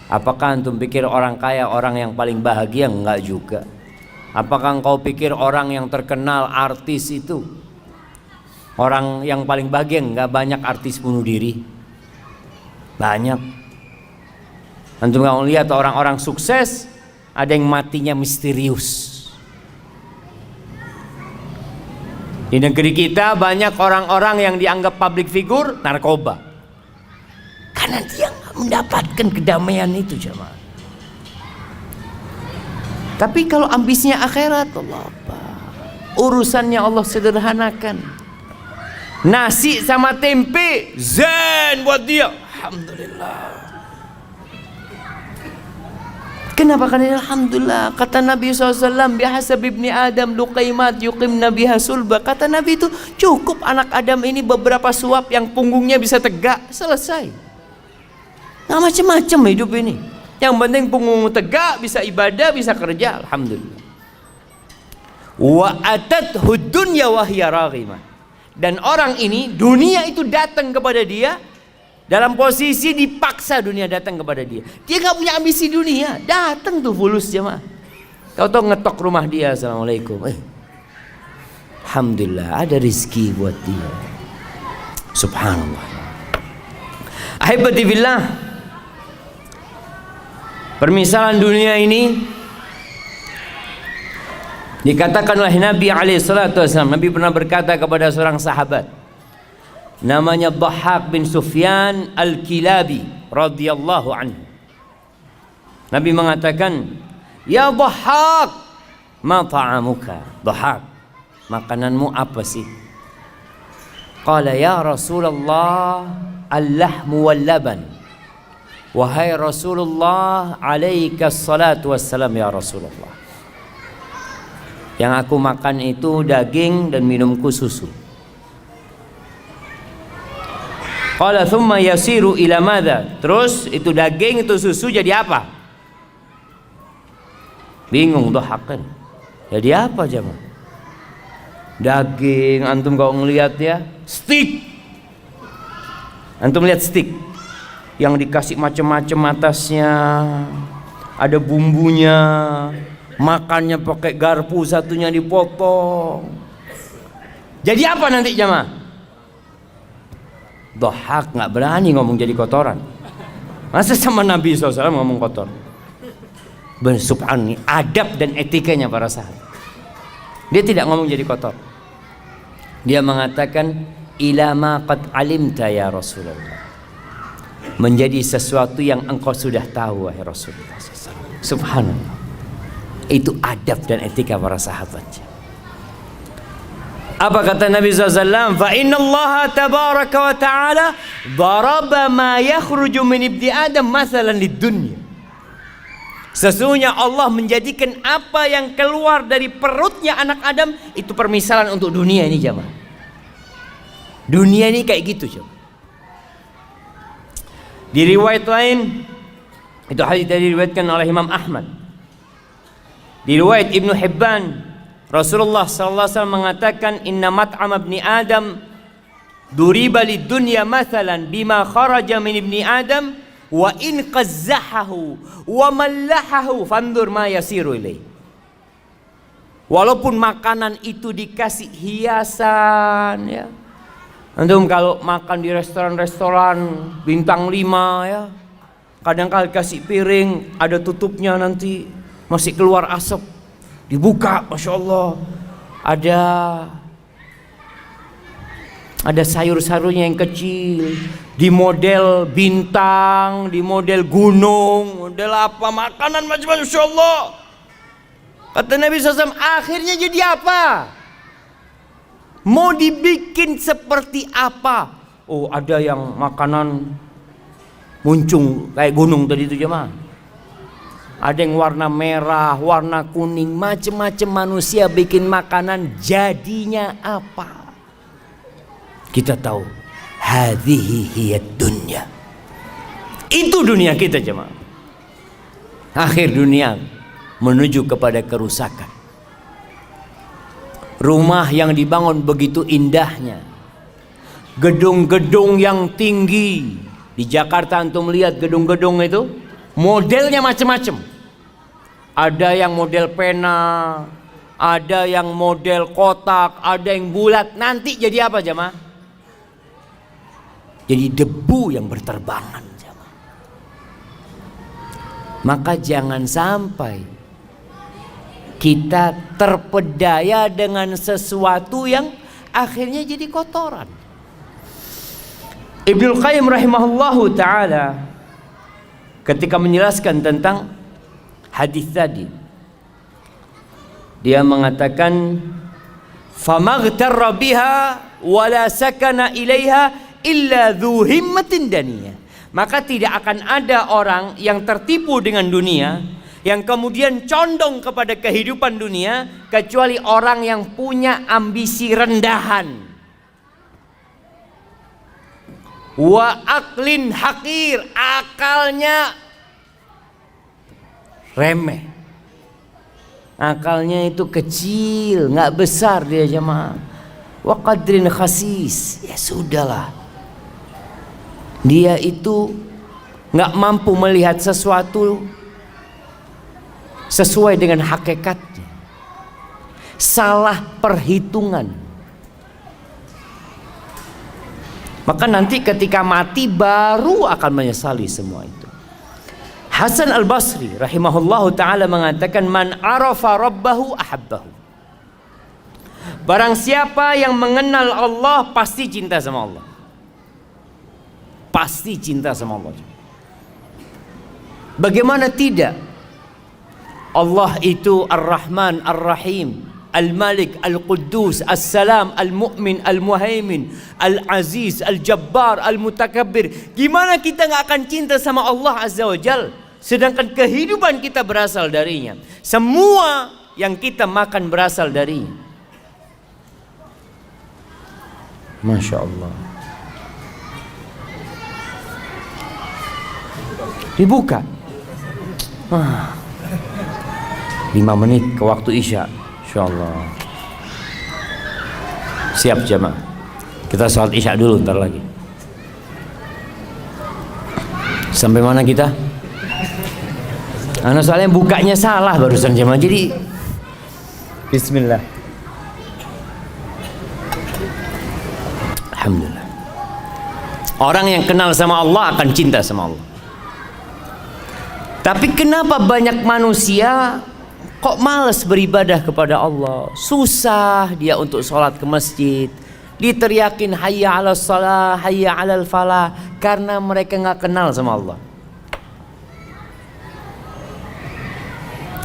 Apakah antum pikir orang kaya orang yang paling bahagia? Enggak juga. Apakah engkau pikir orang yang terkenal artis itu orang yang paling bahagia? Enggak, banyak artis bunuh diri. Banyak. Antum nggak lihat orang-orang sukses ada yang matinya misterius. Di negeri kita banyak orang-orang yang dianggap public figure narkoba. Karena dia nggak mendapatkan kedamaian itu jemaah. Tapi kalau ambisinya akhirat, Allah apa? Urusannya Allah sederhanakan. Nasi sama tempe zen buat dia. Alhamdulillah. Kenapa? Karena alhamdulillah kata Nabi SAW, bihasab ibni Adam luqaimat yuqimna biha sulba. Kata Nabi itu cukup anak Adam ini beberapa suap yang punggungnya bisa tegak, selesai. Nggak macam-macam hidup ini. Yang penting punggung tegak, bisa ibadah, bisa kerja, alhamdulillah. Wa atathu dunya wa hiya raghimah. Dan orang ini dunia itu datang kepada dia dalam posisi dipaksa, dunia datang kepada dia. Dia gak punya ambisi dunia, datang tuh fulus jemaah. Kau tahu ngetok rumah dia, assalamualaikum. Alhamdulillah ada rezeki buat dia. Subhanallah. Ahibati billah, permisalan dunia ini dikatakan oleh Nabi SAW. Nabi pernah berkata kepada seorang sahabat, namanya Dhahhak bin Sufyan Al-Kilabi radhiyallahu anhu. Nabi mengatakan, "Ya Dhahhak, ma ta'amuka?" Dhahhak, makananmu apa sih? Qala ya Rasulullah, al-lahmu wal laban. Wahai Rasulullah, alaika salatu wassalam ya Rasulullah. Yang aku makan itu daging dan minumku susu. Qala thumma yasiru ila madza? Terus itu daging itu susu jadi apa? Bingung Dhahhak kan. Jadi apa jemaah? Daging, antum kalau ngelihat ya, steak. Antum lihat steak yang dikasih macam-macam atasnya, ada bumbunya, makannya pakai garpu, satunya dipotong. Jadi apa nanti jemaah? Dhahhak nggak berani ngomong jadi kotoran. Masa sama Nabi SAW ngomong kotor? Subhanallah, adab dan etikanya para sahabat. Dia tidak ngomong jadi kotor. Dia mengatakan, ila ma qad alimta ya Rasulullah. Menjadi sesuatu yang engkau sudah tahu wahai Rasulullah SAW. Subhanallah. Itu adab dan etika para sahabat. Apa kata Nabi SAW? Fa inna Allah tabaraka wa ta'ala daraba ma yakhruju min ibni Adam mathalan lid dunya. Sesungguhnya Allah menjadikan apa yang keluar dari perutnya anak Adam itu permisalan untuk dunia ini jemaah. Dunia ini kayak gitu jemaah. Di riwayat lain, itu hadis tadi diriwayatkan oleh Imam Ahmad. Di riwayat Ibnu Hibban, Rasulullah SAW mengatakan, inna mat'am ibni Adam duriba lid dunya mathalan bima kharaja min ibni Adam wa in qazzahahu wa mallahahu fandur ma yasiru ilaih. Walaupun makanan itu dikasih hiasan ya. Antum kalau makan di restoran-restoran bintang 5 ya, kadang-kadang kasih piring ada tutupnya, nanti masih keluar asap, dibuka, masya Allah ada sayur-sayurnya yang kecil, di model bintang, di model gunung, model apa, makanan macam-macam, masya Allah. Kata Nabi SAW, akhirnya jadi apa? Mau dibikin seperti apa? Oh, ada yang makanan muncung kayak gunung tadi itu jemaah. Ada yang warna merah, warna kuning, macam-macam manusia bikin makanan, jadinya apa? Kita tahu, hadhihi hiyad dunya. Itu dunia kita jemaah. Akhir dunia menuju kepada kerusakan. Rumah yang dibangun begitu indahnya, gedung-gedung yang tinggi. Di Jakarta antum lihat gedung-gedung itu modelnya macam-macam. Ada yang model pena, ada yang model kotak, ada yang bulat. Nanti jadi apa jemaah? Jadi debu yang berterbangan jemaah. Maka jangan sampai kita terpedaya dengan sesuatu yang akhirnya jadi kotoran. Ibnu Qayyim rahimahullahu ta'ala ketika menjelaskan tentang hadis tadi, dia mengatakan, famaghtarra biha wala sakana ilaiha illa dhu himmatin daniyah. Maka tidak akan ada orang yang tertipu dengan dunia yang kemudian condong kepada kehidupan dunia, kecuali orang yang punya ambisi rendahan. Wa aklin hakir, akalnya remeh, akalnya itu kecil, nggak besar dia jemaah. Wa qadrin khasis, ya sudahlah, dia itu nggak mampu melihat sesuatu sesuai dengan hakikatnya, salah perhitungan. Maka nanti ketika mati baru akan menyesali semua itu. Hasan al-Basri rahimahullahu ta'ala mengatakan, man arafa rabbahu ahabbahu. Barang siapa yang mengenal Allah pasti cinta sama Allah. Pasti cinta sama Allah. Bagaimana tidak? Allah itu Ar-Rahman Ar-Rahim, Al-Malik, Al-Quddus, As-Salam, Al-Mu'min, Al-Muhaimin, Al-Aziz, Al-Jabbar, Al-Mutakabbir. Gimana kita gak akan cinta sama Allah Azza wa Jal, sedangkan kehidupan kita berasal darinya, semua yang kita makan berasal darinya. Masya Allah. Dibuka 5 menit ke waktu Isya. InsyaAllah. Siap jemaah. Kita sholat Isya dulu ntar lagi. Sampai mana kita? Karena soalnya bukanya salah barusan jemaah. Jadi bismillah. Alhamdulillah. Orang yang kenal sama Allah akan cinta sama Allah. Tapi kenapa banyak manusia kok malas beribadah kepada Allah? Susah dia untuk sholat ke masjid, diteriakin hayya ala salah, hayya ala falah, karena mereka nggak kenal sama Allah.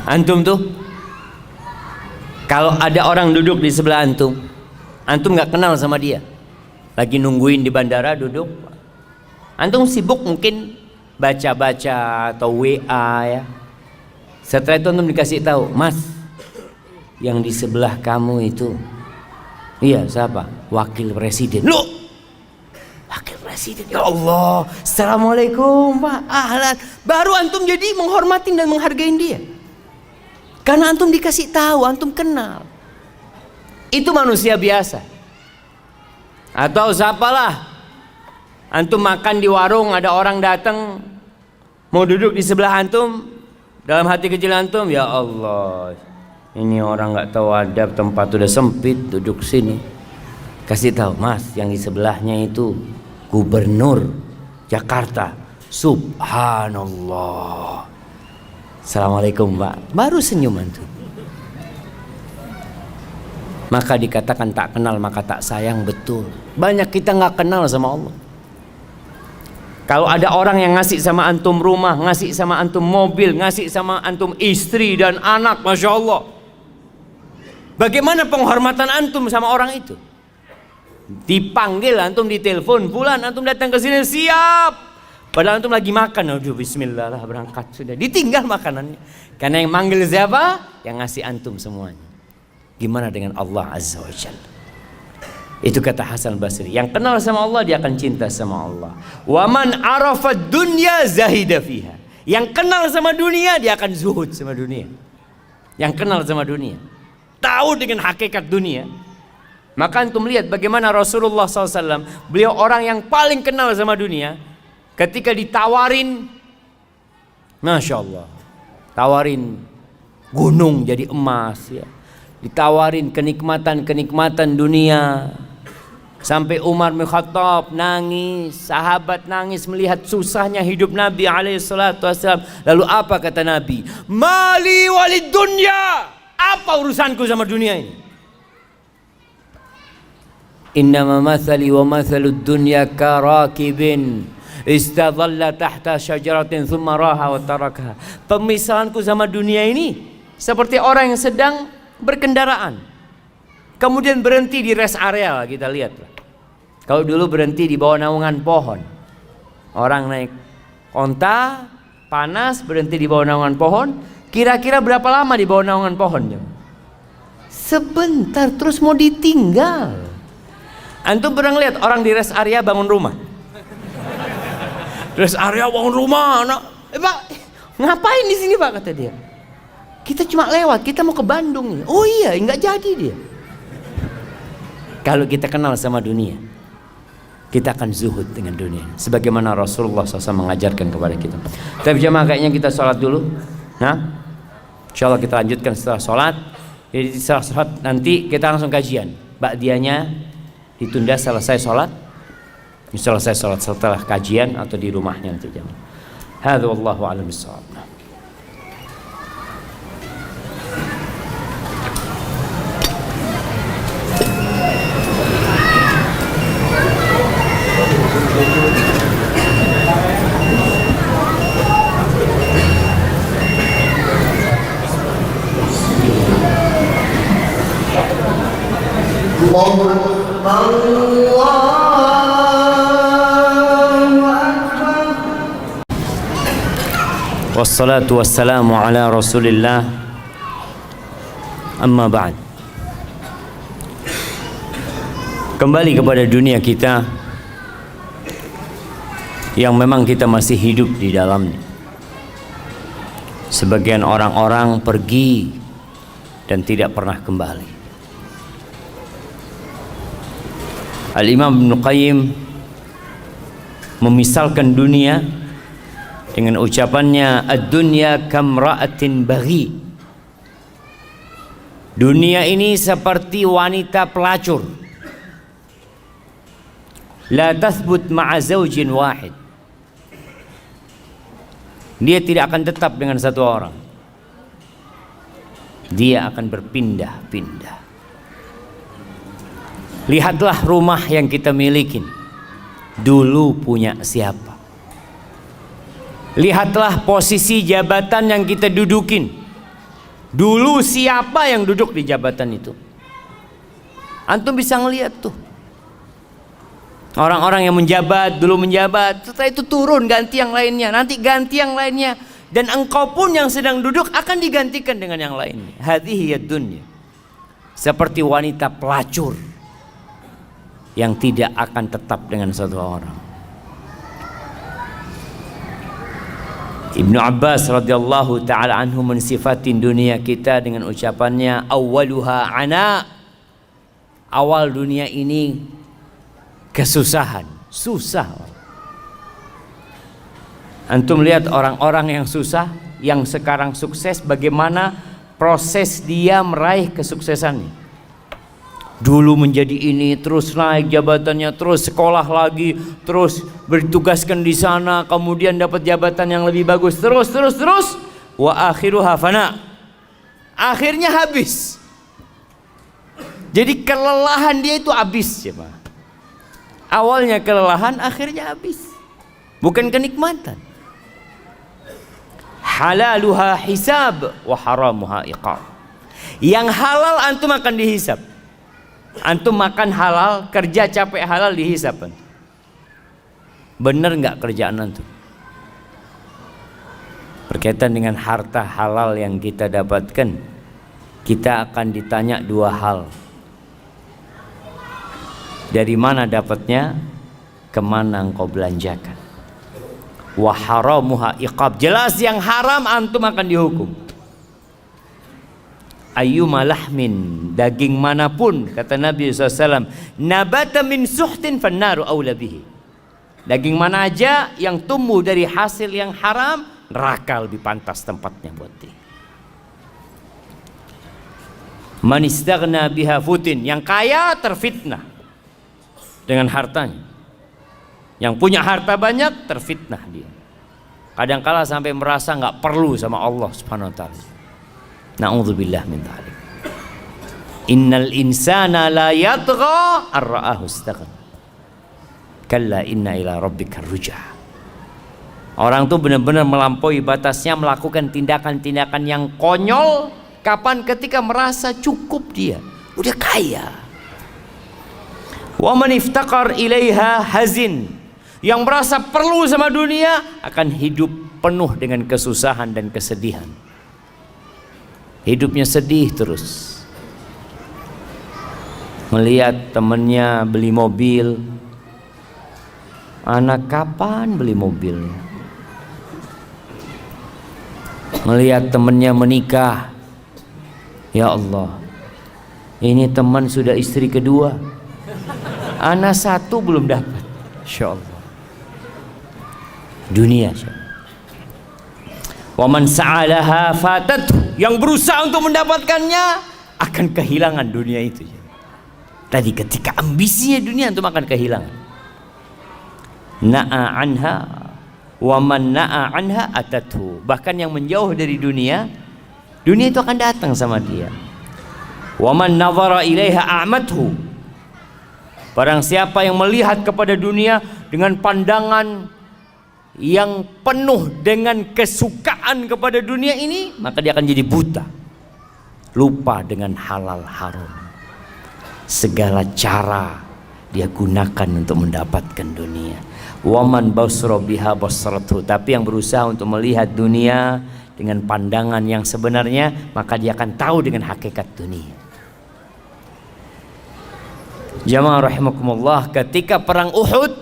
Antum tuh, kalau ada orang duduk di sebelah antum, antum nggak kenal sama dia, lagi nungguin di bandara duduk, antum sibuk mungkin baca-baca atau WA ya. Setelah itu antum dikasih tahu, Mas, yang di sebelah kamu itu, iya siapa? Wakil Presiden. Loh, Wakil Presiden. Ya Allah, Assalamualaikum Pak, ahlan. Baru antum jadi menghormatin dan menghargain dia, karena antum dikasih tahu, antum kenal. Itu manusia biasa. Atau siapalah, antum makan di warung, ada orang datang mau duduk di sebelah antum. Dalam hati kecil antum, ya Allah, ini orang nggak tahu adab, tempat udah sempit, duduk sini. Kasih tahu, Mas, yang di sebelahnya itu Gubernur Jakarta. Subhanallah. Assalamualaikum Pak. Baru senyum antum. Maka dikatakan tak kenal maka tak sayang. Betul. Banyak kita nggak kenal sama Allah. Kalau ada orang yang ngasih sama antum rumah, ngasih sama antum mobil, ngasih sama antum istri dan anak, Masya Allah, bagaimana penghormatan antum sama orang itu? Dipanggil antum, ditelepon, bulan antum datang ke sini, siap. Padahal antum lagi makan, aduh bismillah lah berangkat sudah, ditinggal makanannya. Karena yang manggil siapa? Yang ngasih antum semuanya. Gimana dengan Allah Azza wa Jalla? Itu kata Hasan Basri, yang kenal sama Allah dia akan cinta sama Allah. Wa man arafa dunya zahida fiha. Yang kenal sama dunia dia akan zuhud sama dunia. Yang kenal sama dunia, tahu dengan hakikat dunia. Maka antum lihat bagaimana Rasulullah SAW, beliau orang yang paling kenal sama dunia. Ketika ditawarin, Masya Allah, tawarin gunung jadi emas ya, ditawarin kenikmatan-kenikmatan dunia. Sampai Umar bin Khattab nangis, sahabat nangis melihat susahnya hidup Nabi SAW. Lalu apa kata Nabi? Mali walid dunya. Apa urusanku sama dunia ini? Innama mathali wa mathalud dunya karakibin istadhalla tahta syajaratin thumma raha wa tarakaha. Pemisahanku sama dunia ini seperti orang yang sedang berkendaraan, kemudian berhenti di rest area. Kita lihat, kalau dulu berhenti di bawah naungan pohon, orang naik onta panas berhenti di bawah naungan pohon, Kira-kira berapa lama di bawah naungan pohonnya? Sebentar, terus mau ditinggal. Antum pernah lihat orang di rest area bangun rumah? Rest area bangun rumah, anak. Pak, ngapain di sini Pak, kata dia. Kita cuma lewat, kita mau ke Bandung nih. Oh iya, nggak jadi dia. Kalau kita kenal sama dunia, kita akan zuhud dengan dunia. Sebagaimana Rasulullah SAW mengajarkan kepada kita. Tapi jemaah, kayaknya kita sholat dulu. Nah, insyaallah kita lanjutkan setelah sholat. Jadi setelah sholat nanti kita langsung kajian. Ba'diyahnya ditunda selesai sholat. Selesai sholat setelah kajian atau di rumahnya nanti jemaah. Hadza wallahu a'lam bissawab. Wassalatu wassalamu ala Rasulillah. Amma ba'd. Kembali kepada dunia kita yang memang kita masih hidup di dalamnya. Sebagian orang-orang pergi dan tidak pernah kembali. Al-Imam Ibnu Qayyim memisalkan dunia dengan ucapannya, ad-dunya kamra'atin baghi. Dunia ini seperti wanita pelacur. La tathbut ma'a zawjin wahid. Dia tidak akan tetap dengan satu orang. Dia akan berpindah-pindah. Lihatlah rumah yang kita miliki. Dulu punya siapa? Lihatlah posisi jabatan yang kita dudukin. Dulu siapa yang duduk di jabatan itu? Antum bisa ngelihat tuh. Orang-orang yang menjabat, dulu menjabat, setelah itu turun ganti yang lainnya, nanti ganti yang lainnya. Dan engkau pun yang sedang duduk akan digantikan dengan yang lainnya. Hadhihi ad-dunya. Seperti wanita pelacur yang tidak akan tetap dengan satu orang. Ibnu Abbas radhiyallahu taala anhu mensifatin dunia kita dengan ucapannya, awwaluha ana. Awal dunia ini kesusahan, susah. Antum lihat orang-orang yang susah, yang sekarang sukses, bagaimana proses dia meraih kesuksesannya. Dulu menjadi ini, terus naik jabatannya, terus sekolah lagi, terus bertugaskan di sana, kemudian dapat jabatan yang lebih bagus, terus wa akhiruha fana. Akhirnya habis. Jadi kelelahan dia itu habis ya, Pak. Awalnya kelelahan, akhirnya habis. Bukan kenikmatan. Halaluha hisab wa haramuha iqab. Yang halal antum akan dihisab. Antum makan halal, kerja capek halal, dihisab. Bener nggak kerjaan antum? Berkaitan dengan harta halal yang kita dapatkan, kita akan ditanya dua hal. Dari mana dapatnya? Kemana engkau belanjakan? Wa haramuha iqab. Jelas yang haram antum akan dihukum. Ayyuma lahmin, daging manapun, kata Nabi SAW, nabata min suhtin fannaru awla bihi. Daging mana aja yang tumbuh dari hasil yang haram, neraka lebih pantas tempatnya buat dia. Man istaghna biha futin, yang kaya terfitnah dengan hartanya. Yang punya harta banyak terfitnah dia. Kadangkala sampai merasa nggak perlu sama Allah Subhanahu wa taala. Na'udzubillah min dzalik. Innal insana la yatgha ar-ra'ahu istaghna. Kalla inna ila rabbika ruj'a. Orang tuh benar-benar melampaui batasnya, melakukan tindakan-tindakan yang konyol. Kapan? Ketika merasa cukup dia, udah kaya. Wa man iftaqar ilaiha hazin. Yang merasa perlu sama dunia akan hidup penuh dengan kesusahan dan kesedihan. hidupnya sedih terus. Melihat temannya beli mobil, anak kapan beli mobil? Melihat temannya menikah, ya Allah, ini teman sudah istri kedua, anak satu belum dapat. Insya Allah. Dunia. Wa man sa'alaha fatatuh, yang berusaha untuk mendapatkannya akan kehilangan dunia itu. Tadi ketika ambisinya dunia itu akan kehilangan. Na'a anha wa man na'a anha atathu. Bahkan yang menjauh dari dunia, dunia itu akan datang sama dia. Wa man nazara ilaiha a'mathu. Barang siapa yang melihat kepada dunia dengan pandangan yang penuh dengan kesukaan kepada dunia ini, maka dia akan jadi buta, lupa dengan halal haram. Segala cara dia gunakan untuk mendapatkan dunia. Waman basra biha basratu, tapi yang berusaha untuk melihat dunia dengan pandangan yang sebenarnya, maka dia akan tahu dengan hakikat dunia. Jamaah rahimakumullah, ketika perang Uhud,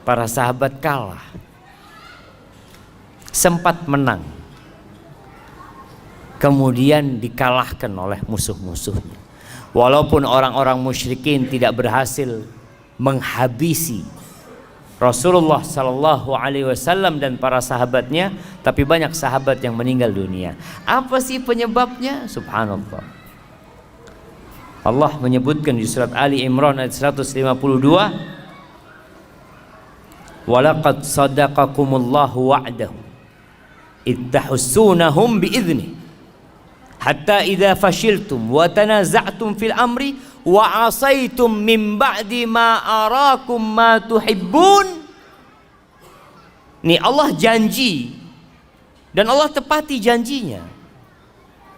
para sahabat kalah, sempat menang, kemudian dikalahkan oleh musuh-musuhnya. Walaupun orang-orang musyrikin tidak berhasil menghabisi Rasulullah Sallallahu Alaihi Wasallam dan para sahabatnya, tapi banyak sahabat yang meninggal dunia. Apa sih penyebabnya? Subhanallah. Allah menyebutkan di surat Ali Imran ayat 152, walaqad sadaqakumullahu wa'dahu ittahussunahum bi'idhnih hatta idza fashiltum wa tanaza'tum fil amri wa asaitum min ba'di ma arakum ma tuhibbun. Nih Allah janji dan Allah tepati janjinya.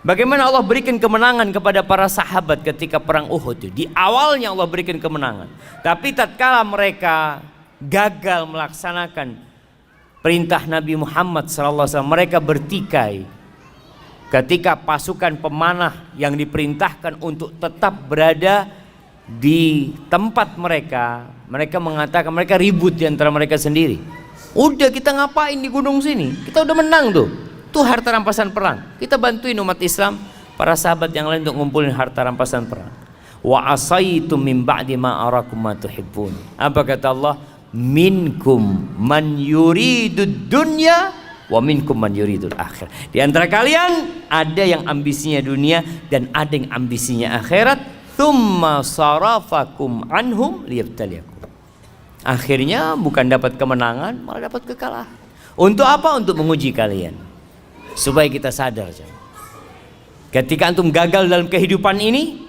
Bagaimana Allah berikan kemenangan kepada para sahabat ketika perang Uhud. Di awalnya Allah berikan kemenangan, tapi tatkala mereka gagal melaksanakan perintah Nabi Muhammad SAW, mereka bertikai. Ketika pasukan pemanah yang diperintahkan untuk tetap berada di tempat mereka, mereka mengatakan, mereka ribut di antara mereka sendiri. Udah, kita ngapain di gunung sini? Kita udah menang tuh. Itu harta rampasan perang. Kita bantuin umat Islam, para sahabat yang lain untuk ngumpulin harta rampasan perang. Wa asaitum min ba'di ma arakum ma tuhibbun. Apa kata Allah? Minkum man yuridud dunya wa minkum man yuridul akhir. Di antara kalian ada yang ambisinya dunia dan ada yang ambisinya akhirat. Tsumma sarafakum anhum liyabtaliyakum. Akhirnya bukan dapat kemenangan, malah dapat kekalahan. Untuk apa? Untuk menguji kalian, supaya kita sadar, ketika antum gagal dalam kehidupan ini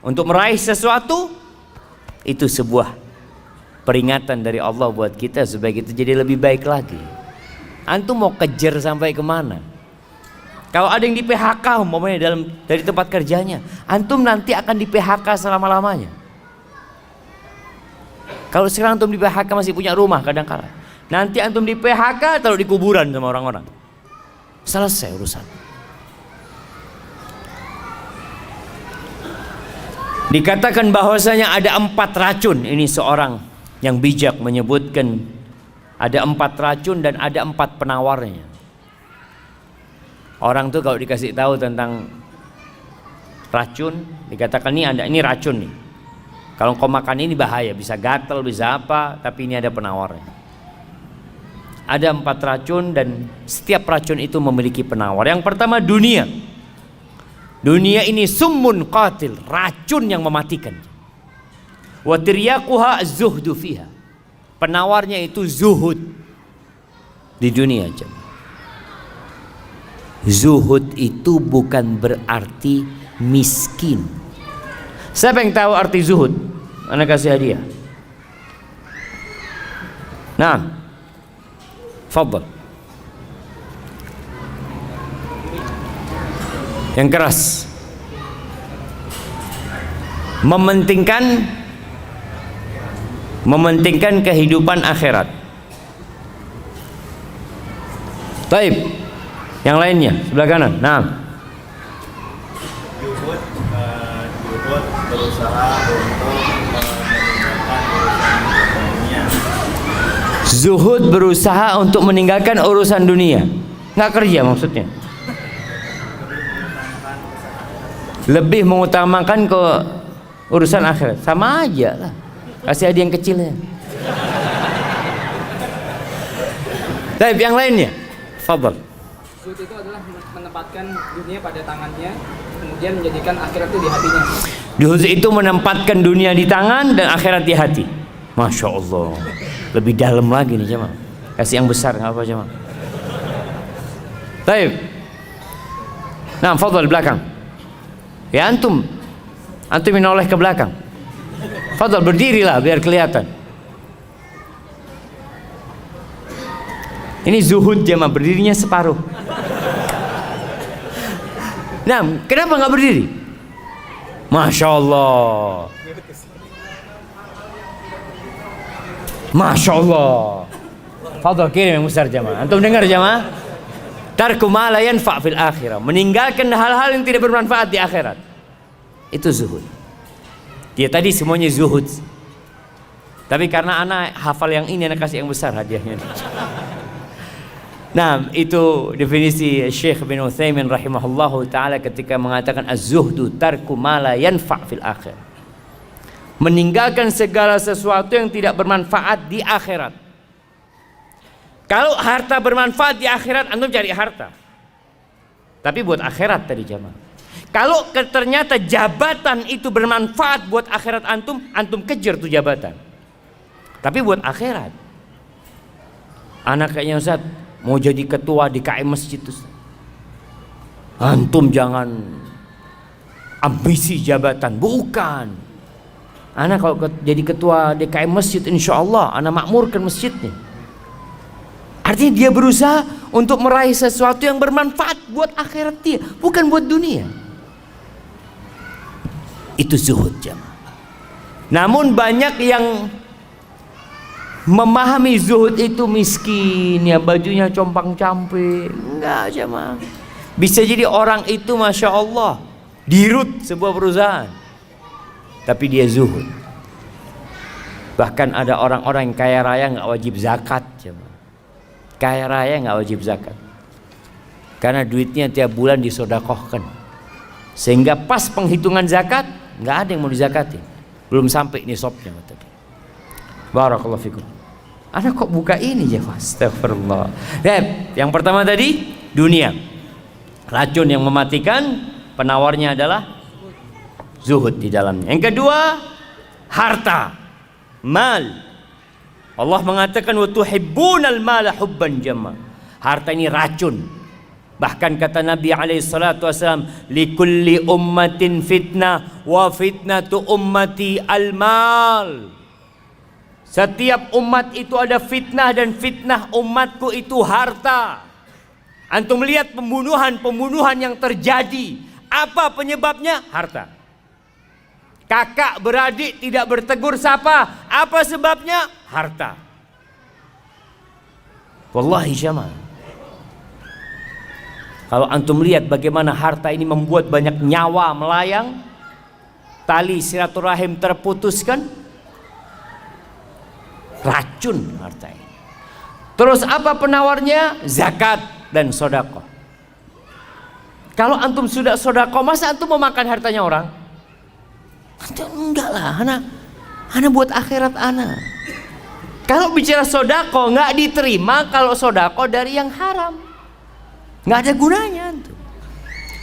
untuk meraih sesuatu, itu sebuah peringatan dari Allah buat kita supaya kita jadi lebih baik lagi. Antum mau kejar sampai kemana? Kalau ada yang di PHK umpamanya dari tempat kerjanya, antum nanti akan di PHK selama-lamanya. Kalau sekarang antum di PHK masih punya rumah kadang-kala, nanti antum di PHK taruh di kuburan sama orang-orang. Selesai urusan. Dikatakan bahwasanya ada 4 racun. Ini seorang yang bijak menyebutkan ada 4 racun dan ada 4 penawarnya. Orang tuh kalau dikasih tahu tentang racun, dikatakan ini racun nih. Kalau kau makan ini bahaya, bisa gatal, bisa apa, tapi ini ada penawarnya. Ada 4 racun dan setiap racun itu memiliki penawar. Yang pertama dunia. Dunia ini summun qatil, racun yang mematikan. Wa tiryaquha az-zuhdu fiha. Penawarnya itu zuhud di dunia. Zuhud itu bukan berarti miskin. Siapa yang tahu arti zuhud? Ana kasih hadiah. Nah, fadhal. Yang keras. Mementingkan kehidupan akhirat. Taib. Yang lainnya sebelah kanan. Nah. Juhud berusaha untuk meninggalkan urusan dunia. Zuhud berusaha untuk meninggalkan urusan dunia. Nggak kerja maksudnya. Lebih mengutamakan ke urusan akhirat. Sama aja lah. Kasih hadiah yang kecilnya. Baik, yang lainnya. Fadhal. Zuhud itu adalah menempatkan dunia pada tangannya, kemudian menjadikan akhirat itu di hatinya. Zuhud itu menempatkan dunia di tangan dan akhirat di hati. Masya Allah. Lebih dalam lagi nih jemaah. Kasih yang besar nggak apa jemaah. Baik. Nah, fadhal belakang. Ya antum menoleh ke belakang. Fadhal berdirilah biar kelihatan. Ini zuhud jemaah, berdirinya separuh. Nah, kenapa nggak berdiri? Masya Allah. Masya Allah. Fadhal kirim yang besar jemaah. Antum dengar jemaah? Tarku ma la yanfa' fil akhirah. Meninggalkan hal-hal yang tidak bermanfaat di akhirat. Itu zuhud. Dia tadi semuanya zuhud. Tapi karena anak hafal yang ini, anak kasih yang besar hadiahnya. Nah, itu definisi Syekh bin Utsaimin rahimahullahu taala ketika mengatakan az-zuhdu tarku ma la yanfa' fil akhirah. Meninggalkan segala sesuatu yang tidak bermanfaat di akhirat. Kalau harta bermanfaat di akhirat, antum cari harta. Tapi buat akhirat tadi jamaah. Kalau ternyata jabatan itu bermanfaat buat akhirat antum, antum kejar tuh jabatan. Tapi buat akhirat. Anak kayaknya Ustaz mau jadi ketua di KM masjid Ustaz. Antum jangan ambisi jabatan, bukan. Anak kalau jadi ketua DKM masjid, insya Allah anak makmurkan masjidnya. Artinya dia berusaha untuk meraih sesuatu yang bermanfaat buat akhirat dia, bukan buat dunia. Itu zuhud jamaah. Namun banyak yang memahami zuhud itu miskin, ya bajunya compang-camping. Enggak jamaah. Bisa jadi orang itu masya Allah dirut sebuah perusahaan, tapi dia zuhud. Bahkan ada orang-orang yang kaya raya nggak wajib zakat jamaah. Kaya raya nggak wajib zakat karena duitnya tiap bulan disodakohkan, sehingga pas penghitungan zakat nggak ada yang mau dizakatin, belum sampai nisabnya tadi. Barakallahu fikum. Anak kok buka ini ya, astagfirullah. Dan yang pertama tadi dunia, racun yang mematikan, penawarnya adalah zuhud di dalamnya. Yang kedua harta, mal. Allah mengatakan wa tuhibbunal mala hubban jamma. Harta ini racun. Bahkan kata Nabi alaihi salatu wasallam, likulli ummatin fitnah wa fitnatu ummati al-mal. Setiap umat itu ada fitnah dan fitnah umatku itu harta. Antum melihat pembunuhan yang terjadi, apa penyebabnya? Harta. Kakak beradik tidak bertegur sapa, apa sebabnya? Harta. Wallahi jamaah, kalau antum lihat bagaimana harta ini membuat banyak nyawa melayang, tali silaturahim terputuskan, racun harta ini. Terus apa penawarnya? Zakat dan sedekah. Kalau antum sudah sedekah, masa antum mau makan hartanya orang? Enggak lah, ana buat akhirat ana. Kalau bicara sodako nggak diterima kalau sodako dari yang haram, nggak ada gunanya antum.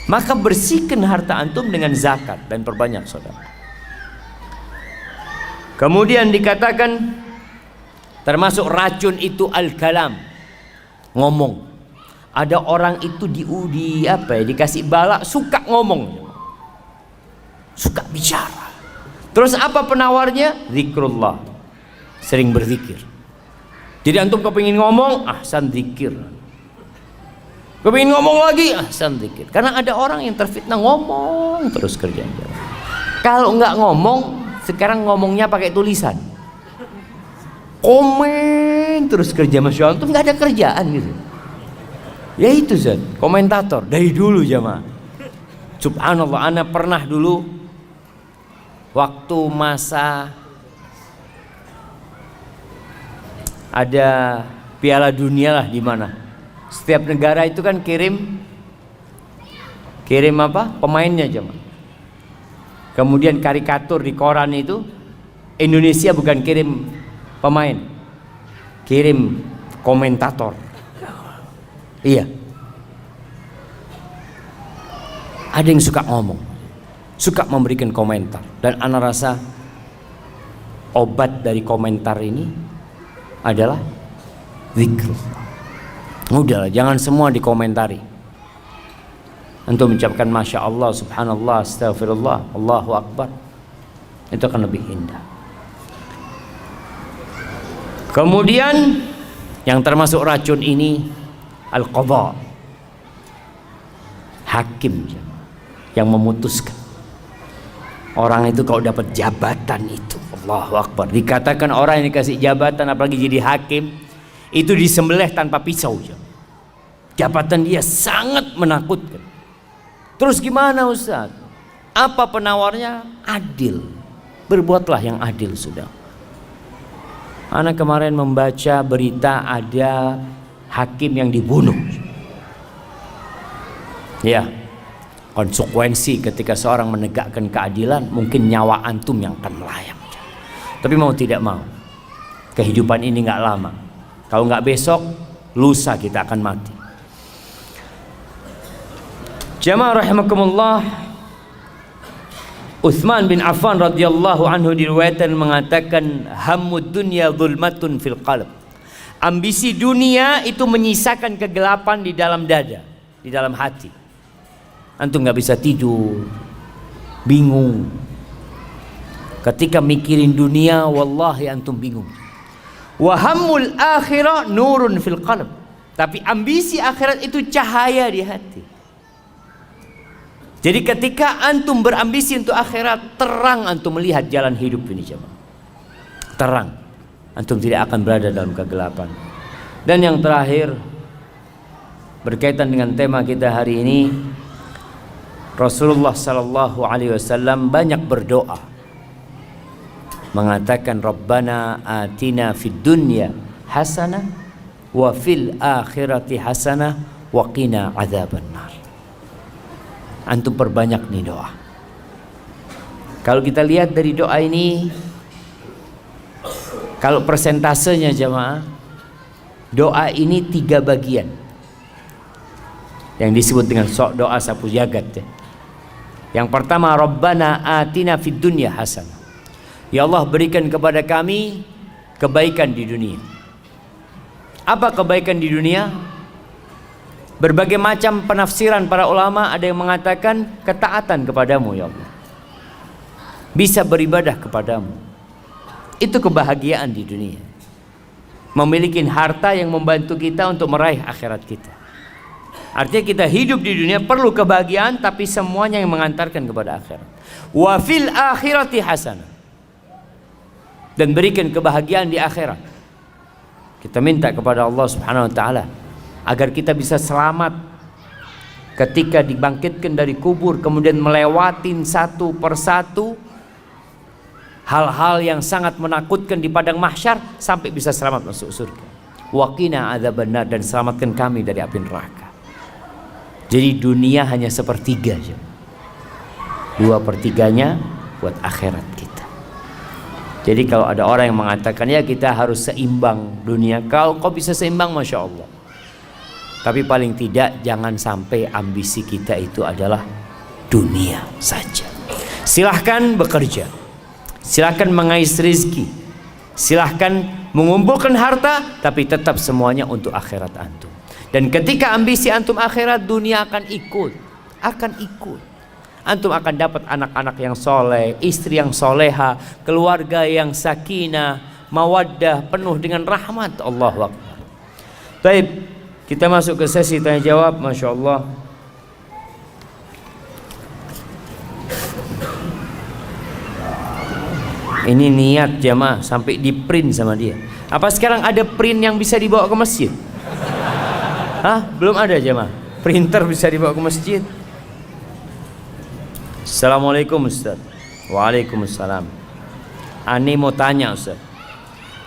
Maka bersihkan harta antum dengan zakat dan perbanyak sodako. Kemudian dikatakan termasuk racun itu al-kalam, ngomong. Ada orang itu dikasih bala suka ngomong, suka bicara. Terus apa penawarnya? Zikrullah, sering berzikir. Jadi antum kepingin ngomong, ahsan zikir. Kepingin ngomong lagi, ahsan zikir. Karena ada orang yang terfitnah ngomong terus kerjanya. Kalau nggak ngomong, sekarang ngomongnya pakai tulisan. Komen terus kerja, masya Allah, antum nggak ada kerjaan gitu. Ya itu Zat, komentator dari dulu jamaah. Subhanallah, ana pernah dulu waktu masa ada Piala Dunia lah di mana. Setiap negara itu kan kirim apa? Pemainnya jemaah. Kemudian karikatur di koran itu Indonesia bukan kirim pemain, kirim komentator. Iya. Ada yang suka ngomong, suka memberikan komentar, dan ana rasa obat dari komentar ini adalah zikrullah. Udahlah, jangan semua dikomentari. Untuk mengucapkan Masya Allah, Subhanallah, Astagfirullah, Allahu Akbar, itu akan lebih indah. Kemudian yang termasuk racun ini al-qadha, hakim yang memutuskan. Orang itu kalau dapat jabatan itu, Allahu Akbar, dikatakan orang yang dikasih jabatan apalagi jadi hakim itu disembelih tanpa pisau. Jabatan dia sangat menakutkan. Terus gimana Ustaz? Apa penawarnya? Adil. Berbuatlah yang adil sudah. Anak kemarin membaca berita ada hakim yang dibunuh. Ya, konsekuensi ketika seorang menegakkan keadilan mungkin nyawa antum yang akan melayang. Tapi mau tidak mau, kehidupan ini nggak lama. Kalau nggak besok, lusa kita akan mati. Jamaah rahimakumullah, Utsman bin Affan radhiyallahu anhu diriwayatkan mengatakan hammud dunya zulmatun fil qalb. Ambisi dunia itu menyisakan kegelapan di dalam dada, di dalam hati. Antum nggak bisa tidur, bingung. Ketika mikirin dunia, wallahi antum bingung. Wa hammul akhirah nurun fil qalb. Tapi ambisi akhirat itu cahaya di hati. Jadi ketika antum berambisi untuk akhirat, terang antum melihat jalan hidup ini jemaah. Terang. Antum tidak akan berada dalam kegelapan. Dan yang terakhir, berkaitan dengan tema kita hari ini, Rasulullah sallallahu alaihi wasallam banyak berdoa. Mengatakan Rabbana atina fid dunya hasanah wa fil akhirati hasanah wa qina adzabannar. Antum perbanyak nih doa. Kalau kita lihat dari doa ini, kalau persentasenya jemaah, doa ini 3 bagian yang disebut dengan doa sapu jagat ya. Yang pertama, Rabbana atina fid dunya hasanah. Ya Allah, berikan kepada kami kebaikan di dunia. Apa kebaikan di dunia? Berbagai macam penafsiran para ulama, ada yang mengatakan ketaatan kepadamu ya Allah, bisa beribadah kepadamu. Itu kebahagiaan di dunia. Memiliki harta yang membantu kita untuk meraih akhirat kita. Artinya kita hidup di dunia perlu kebahagiaan, tapi semuanya yang mengantarkan kepada akhirat. Wa fil akhirati hasanah. Dan berikan kebahagiaan di akhirat. Kita minta kepada Allah Subhanahu wa taala agar kita bisa selamat ketika dibangkitkan dari kubur, kemudian melewatin satu persatu hal-hal yang sangat menakutkan di padang mahsyar sampai bisa selamat masuk surga. Wa qina adzabannar, dan selamatkan kami dari api neraka. Jadi dunia hanya sepertiga aja. 2/3-nya buat akhirat kita. Jadi kalau ada orang yang mengatakan ya kita harus seimbang dunia, kalau kau bisa seimbang Masya Allah. Tapi paling tidak jangan sampai ambisi kita itu adalah dunia saja. Silahkan bekerja, silahkan mengais rezeki, silahkan mengumpulkan harta, tapi tetap semuanya untuk akhirat antum. Dan ketika ambisi antum akhirat, dunia akan ikut. Antum akan dapat anak-anak yang soleh, istri yang soleha, keluarga yang sakinah, mawaddah, penuh dengan rahmat. Allahu Akbar. Baik, kita masuk ke sesi tanya jawab. Masya Allah. Ini niat jamaah sampai di print sama dia. Apa sekarang ada print yang bisa dibawa ke masjid? Hah? Belum ada jemaah. Printer bisa dibawa ke masjid. Assalamualaikum Ustaz. Waalaikumsalam. Ani mau tanya Ustaz.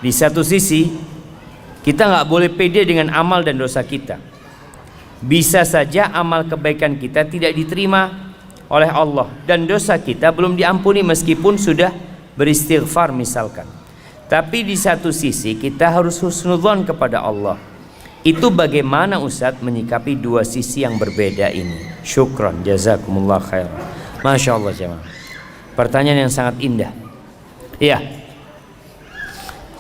Di satu sisi kita nggak boleh pede dengan amal dan dosa kita. Bisa saja amal kebaikan kita tidak diterima oleh Allah dan dosa kita belum diampuni meskipun sudah beristighfar misalkan. Tapi di satu sisi kita harus husnudzon kepada Allah. Itu bagaimana Ustaz menyikapi dua sisi yang berbeda ini? Syukran, jazakumullah khair. Masya Allah jemaah. Pertanyaan yang sangat indah. Iya.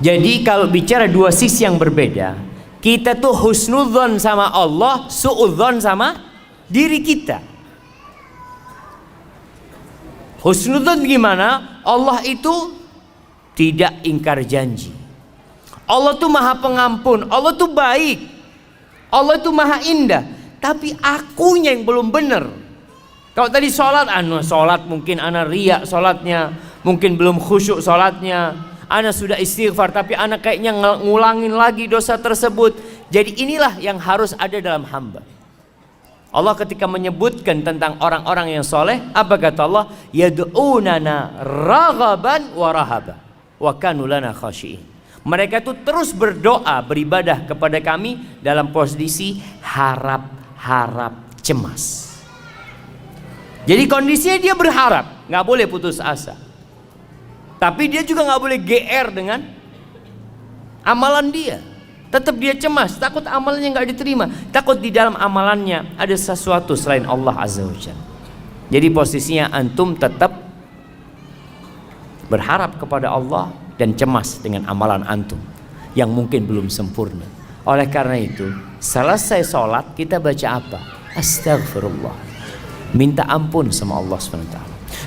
Jadi kalau bicara dua sisi yang berbeda, kita tuh husnudzon sama Allah, suudzon sama diri kita. Husnudzon gimana? Allah itu tidak ingkar janji. Allah tuh maha pengampun, Allah tuh baik, Allah tuh maha indah. Tapi akunya yang belum benar. Kalau tadi sholat, sholat mungkin ana riya sholatnya, mungkin belum khusyuk sholatnya. Ana sudah istighfar tapi ana kayaknya ngulangin lagi dosa tersebut. Jadi inilah yang harus ada dalam hamba. Allah ketika menyebutkan tentang orang-orang yang soleh, apa kata Allah? Yad'unana raghaban wa rahaba wa kanu lana khashi'in. Mereka itu terus berdoa, beribadah kepada kami dalam posisi harap-harap cemas. Jadi kondisinya dia berharap, nggak boleh putus asa. Tapi dia juga nggak boleh GR dengan amalan dia. Tetap dia cemas, takut amalannya nggak diterima, takut di dalam amalannya ada sesuatu selain Allah Azza wa Jalla. Jadi posisinya antum tetap berharap kepada Allah dan cemas dengan amalan antum yang mungkin belum sempurna. Oleh karena itu, selesai sholat kita baca apa? Astaghfirullah, minta ampun sama Allah SWT.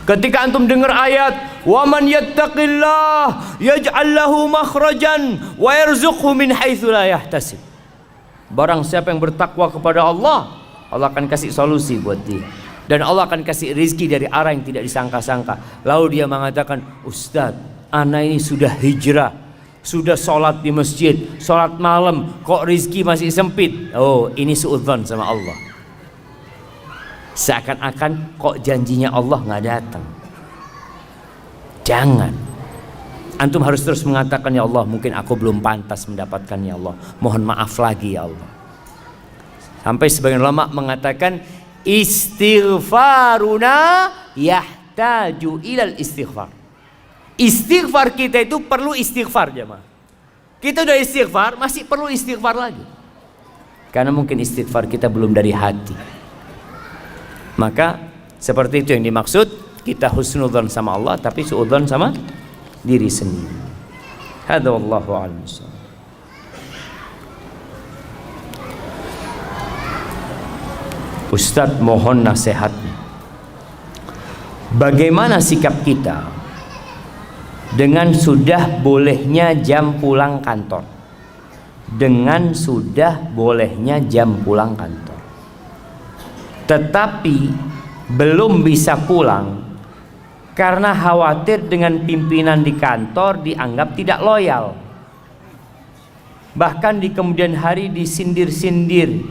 Ketika antum dengar ayat wa man yattaqillah yaj'al lahu makhrajan wa yarzuqhu min haitsu la yahtasib. Barang siapa yang bertakwa kepada Allah, Allah akan kasih solusi buat dia. Dan Allah akan kasih rizki dari arah yang tidak disangka-sangka. Lalu dia mengatakan, Ustaz, ana ini sudah hijrah, sudah sholat di masjid, sholat malam, kok rizki masih sempit. Oh, ini suudzon sama Allah. Seakan-akan kok janjinya Allah nggak datang. Jangan. Antum harus terus mengatakan, ya Allah, mungkin aku belum pantas mendapatkan, ya Allah, mohon maaf lagi ya Allah. Sampai sebagian ulama mengatakan istighfaruna yahtaju ilal istighfar. Istighfar kita itu perlu istighfar jemaah. Kita udah istighfar, masih perlu istighfar lagi. Karena mungkin istighfar kita belum dari hati. Maka seperti itu yang dimaksud, kita husnudzon sama Allah tapi suudzon sama diri sendiri. Hadza wallahu a'lam. Ustadz, mohon nasihatnya. Bagaimana sikap kita dengan sudah bolehnya jam pulang kantor? Dengan sudah bolehnya jam pulang kantor, tetapi belum bisa pulang karena khawatir dengan pimpinan di kantor dianggap tidak loyal. Bahkan di kemudian hari disindir-sindir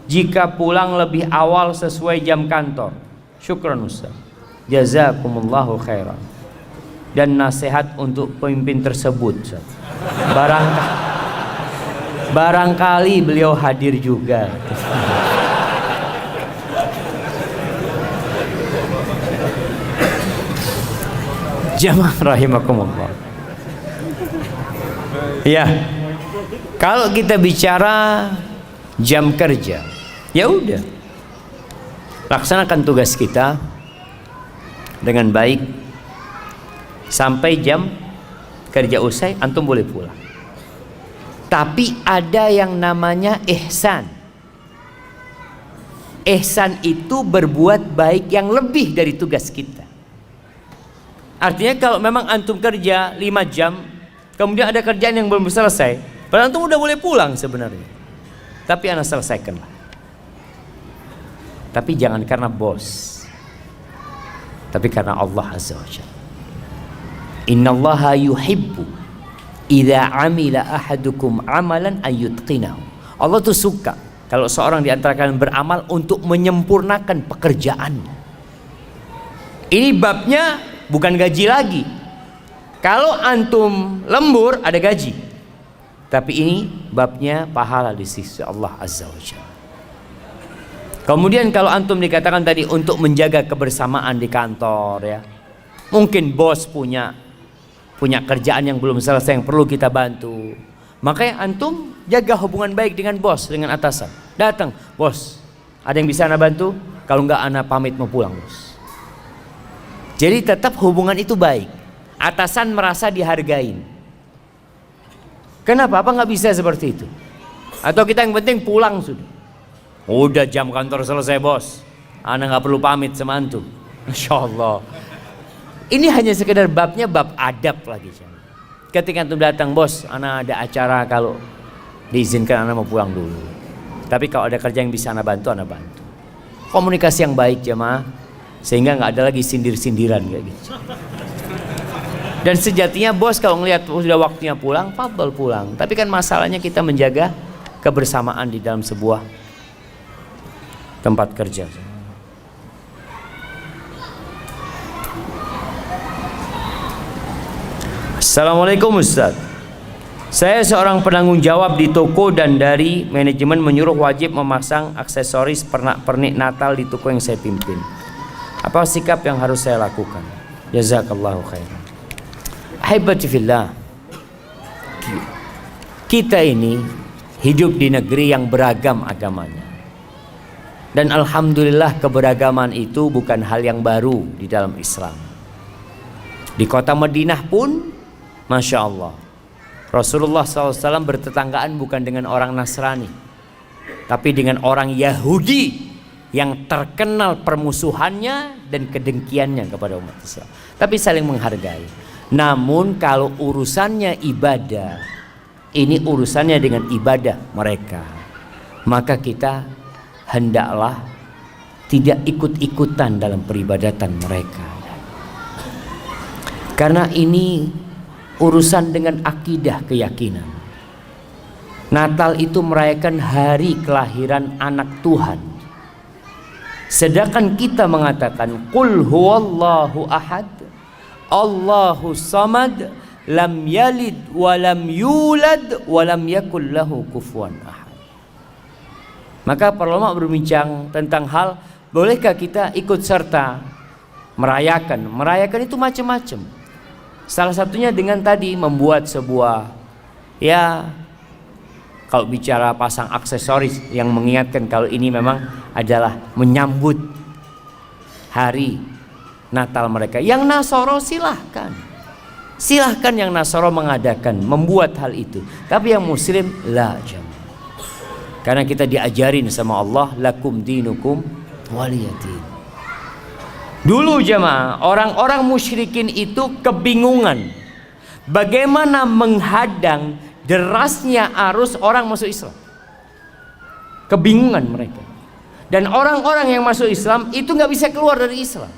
jika pulang lebih awal sesuai jam kantor. Syukran Ustaz, jazakumullahu khairan. Dan nasihat untuk pemimpin tersebut Ustaz. Barangkali beliau hadir juga. Jamaah rahimakumullah. Ya, kalau kita bicara jam kerja, ya udah, laksanakan tugas kita dengan baik sampai jam kerja usai, antum boleh pulang. Tapi ada yang namanya ihsan. Ihsan itu berbuat baik yang lebih dari tugas kita. Artinya kalau memang antum kerja 5 jam, kemudian ada kerjaan yang belum selesai, padahal antum udah boleh pulang sebenarnya, tapi anda selesaikanlah. Tapi jangan karena bos, tapi karena Allah Azza wa Jalla. Innallaha yuhibbu idza amila ahadukum amalan ayyutqinahu. Allah tuh suka kalau seorang di antara kalian beramal untuk menyempurnakan pekerjaan. Ini babnya bukan gaji lagi. Kalau antum lembur ada gaji, tapi ini babnya pahala di sisi Allah Azza wa Jalla. Kemudian kalau antum dikatakan tadi untuk menjaga kebersamaan di kantor ya, mungkin bos punya kerjaan yang belum selesai yang perlu kita bantu, makanya antum jaga hubungan baik dengan bos, dengan atasan. Datang, bos, ada yang bisa ana bantu? Kalau enggak ana pamit mau pulang, bos. Jadi tetap hubungan itu baik. Atasan merasa dihargain. Kenapa? Apa nggak bisa seperti itu? Atau kita yang penting pulang sudah. Udah jam kantor selesai, bos. Ana nggak perlu pamit sama antum. Masya Allah. Ini hanya sekedar babnya bab adab lagi. Ketika antum datang, bos, ana ada acara, kalau diizinkan ana mau pulang dulu. Tapi kalau ada kerja yang bisa ana bantu, ana bantu. Komunikasi yang baik jemaah, sehingga nggak ada lagi sindir-sindiran kayak gitu. Dan sejatinya bos kalau ngelihat sudah waktunya pulang, fadhol pulang. Tapi kan masalahnya kita menjaga kebersamaan di dalam sebuah tempat kerja. Assalamualaikum Ustaz. Saya seorang penanggung jawab di toko dan dari manajemen menyuruh wajib memasang aksesoris pernak-pernik Natal di toko yang saya pimpin. Apa sikap yang harus saya lakukan? Jazakallahu khairan. Ahibati fillah, kita ini hidup di negeri yang beragam agamanya. Dan alhamdulillah keberagaman itu bukan hal yang baru di dalam Islam. Di kota Madinah pun, Masya Allah, Rasulullah SAW bertetanggaan bukan dengan orang Nasrani, tapi dengan orang Yahudi yang terkenal permusuhannya dan kedengkiannya kepada umat Islam. Tapi saling menghargai. Namun kalau urusannya ibadah, ini urusannya dengan ibadah mereka, maka kita hendaklah tidak ikut-ikutan dalam peribadatan mereka. Karena ini urusan dengan akidah, keyakinan. Natal itu merayakan hari kelahiran anak Tuhan. Sedangkan kita mengatakan qul huwallahu ahad, Allahu samad, lam yalid wa lam yulad wa lam yakul lahu kufuwan ahad. Maka para ulama berbincang tentang hal bolehkah kita ikut serta merayakan. Merayakan itu macam-macam. Salah satunya dengan tadi membuat sebuah, ya kalau bicara pasang aksesoris yang mengingatkan kalau ini memang adalah menyambut hari Natal mereka. Yang Nasoro silahkan yang Nasoro mengadakan, membuat hal itu. Tapi yang Muslim la jam. Karena kita diajarin sama Allah, lakum dinukum waliyadin. Dulu jemaah, orang-orang musyrikin itu kebingungan bagaimana menghadang derasnya arus orang masuk Islam. Kebingungan mereka. Dan orang-orang yang masuk Islam itu nggak bisa keluar dari Islam.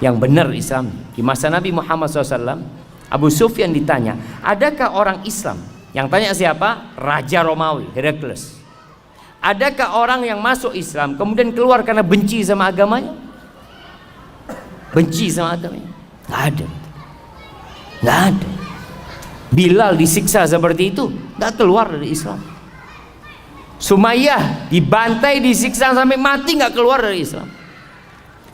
Yang benar Islam. Di masa Nabi Muhammad SAW, Abu Sufyan ditanya, adakah orang Islam? Yang tanya siapa? Raja Romawi, Herakles. Adakah orang yang masuk Islam kemudian keluar karena benci sama agamanya? Benci sama agamanya? Nggak ada. Nggak ada. Bilal disiksa seperti itu, nggak keluar dari Islam. Sumayyah dibantai, disiksa sampai mati, nggak keluar dari Islam.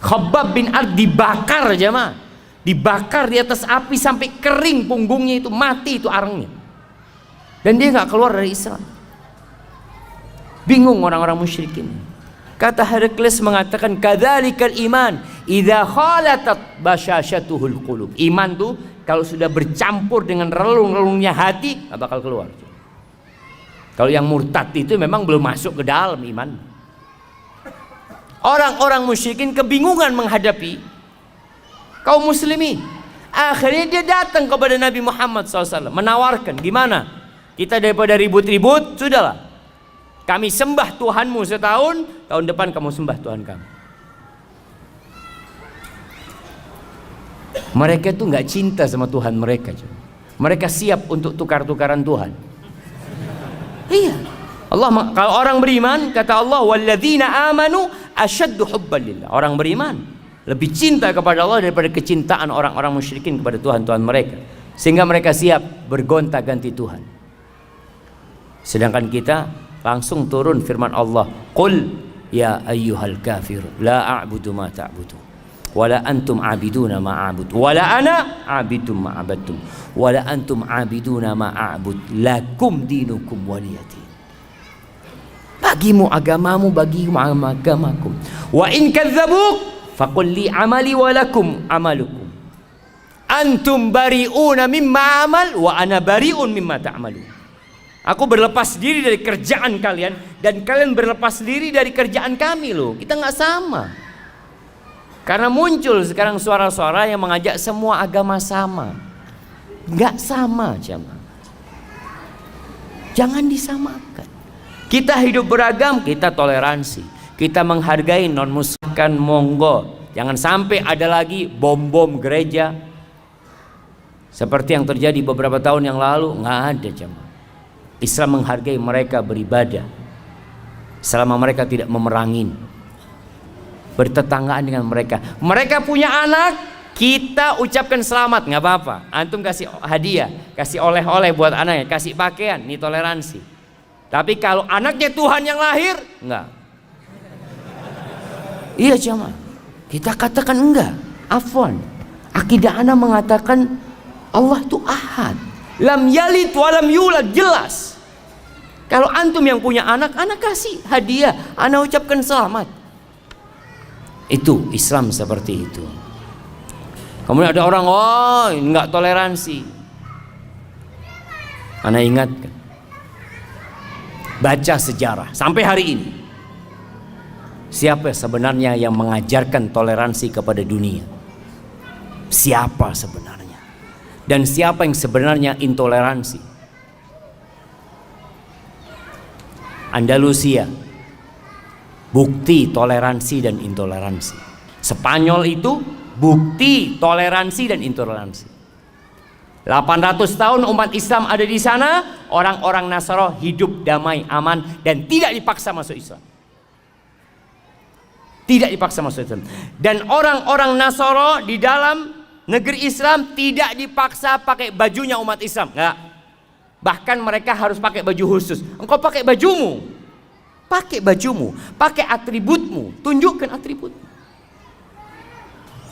Khabbab bin Ard dibakar jemaah, dibakar di atas api sampai kering punggungnya itu, mati itu arangnya, dan dia nggak keluar dari Islam. Bingung orang-orang musyrikin. Kata Herakles mengatakan, kadzalikal iman idza khalatat basyashatuhul qulub. Iman tuh kalau sudah bercampur dengan relung-relungnya hati nggak bakal keluar. Kalau yang murtad itu memang belum masuk ke dalam iman. Orang-orang musyrikin kebingungan menghadapi kaum muslimin. Akhirnya dia datang kepada Nabi Muhammad SAW menawarkan, gimana? Kita daripada ribut-ribut, sudahlah. Kami sembah Tuhanmu setahun, tahun depan kamu sembah Tuhan kami. Mereka tuh nggak cinta sama Tuhan mereka. Mereka siap untuk tukar-tukaran Tuhan. Iya. Kalau orang beriman, kata Allah, walladzina amanu asyaddu hubban lillah. Orang beriman lebih cinta kepada Allah daripada kecintaan orang-orang musyrikin kepada Tuhan-Tuhan mereka, sehingga mereka siap bergonta-ganti Tuhan. Sedangkan kita langsung turun firman Allah, qul ya ayyuhal kafir la a'budu ma ta'budu wala antum a'biduna ma a'bud wala ana a'bidum ma abadtum wala antum a'biduna ma a'bud lakum dinukum waliyadin. Bagimu agamamu, bagimu agamaku. Wa in kadzabuk faqul li amali wa lakum amalukum antum bari'una mimma amal wa ana bari'un mimma ta'malun. Aku berlepas diri dari kerjaan kalian dan kalian berlepas diri dari kerjaan kami loh. Kita nggak sama. Karena muncul sekarang suara-suara yang mengajak semua agama sama. Nggak sama, jemaah. Jangan disamakan. Kita hidup beragam, kita toleransi. Kita menghargai non-muslim, kan monggo. Jangan sampai ada lagi bom-bom gereja seperti yang terjadi beberapa tahun yang lalu. Nggak ada, jemaah. Islam menghargai mereka beribadah selama mereka tidak memerangin, bertetanggaan dengan mereka. Mereka punya anak, kita ucapkan selamat, nggak apa-apa. Antum kasih hadiah, kasih oleh-oleh buat anaknya, kasih pakaian, ini toleransi. Tapi kalau anaknya Tuhan yang lahir, enggak. Iya jemaah, kita katakan enggak. Afwan, akidah ana mengatakan Allah itu ahad, lam yalid walam yulad, jelas. Kalau antum yang punya anak, anak kasih hadiah, anak ucapkan selamat. Itu Islam seperti itu. Kemudian ada orang, oh enggak toleransi. Anak ingatkan, baca sejarah sampai hari ini, siapa sebenarnya yang mengajarkan toleransi kepada dunia? Siapa sebenarnya? Dan siapa yang sebenarnya intoleransi? Andalusia, bukti toleransi dan intoleransi. Spanyol itu bukti toleransi dan intoleransi. 800 tahun umat Islam ada di sana, orang-orang Nasara hidup damai, aman, dan tidak dipaksa masuk Islam. Tidak dipaksa masuk Islam. Dan orang-orang Nasara di dalam negeri Islam tidak dipaksa pakai bajunya umat Islam, enggak. Bahkan mereka harus pakai baju khusus. Engkau pakai bajumu, pakai bajumu, pakai atributmu, tunjukkan atributmu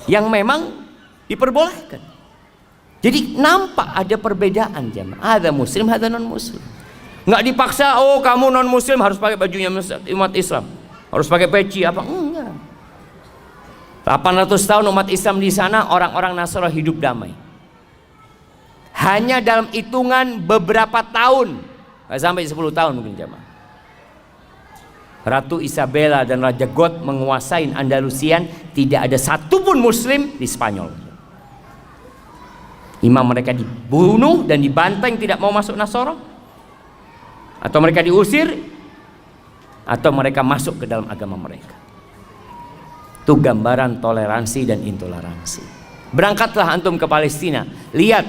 yang memang diperbolehkan. Jadi nampak ada perbedaan jemaah. Ada muslim, ada non muslim. Nggak dipaksa, oh kamu non muslim harus pakai bajunya umat Islam, harus pakai peci apa? Enggak. 800 tahun umat Islam di sana, orang-orang Nasrani hidup damai. Hanya dalam hitungan beberapa tahun, nggak sampai 10 tahun mungkin jemaah, Ratu Isabella dan Raja God menguasai Andalusian. Tidak ada satupun muslim di Spanyol. Imam mereka dibunuh dan dibanteng, tidak mau masuk Nasara, atau mereka diusir, atau mereka masuk ke dalam agama mereka. Itu gambaran toleransi dan intoleransi. Berangkatlah antum ke Palestina, lihat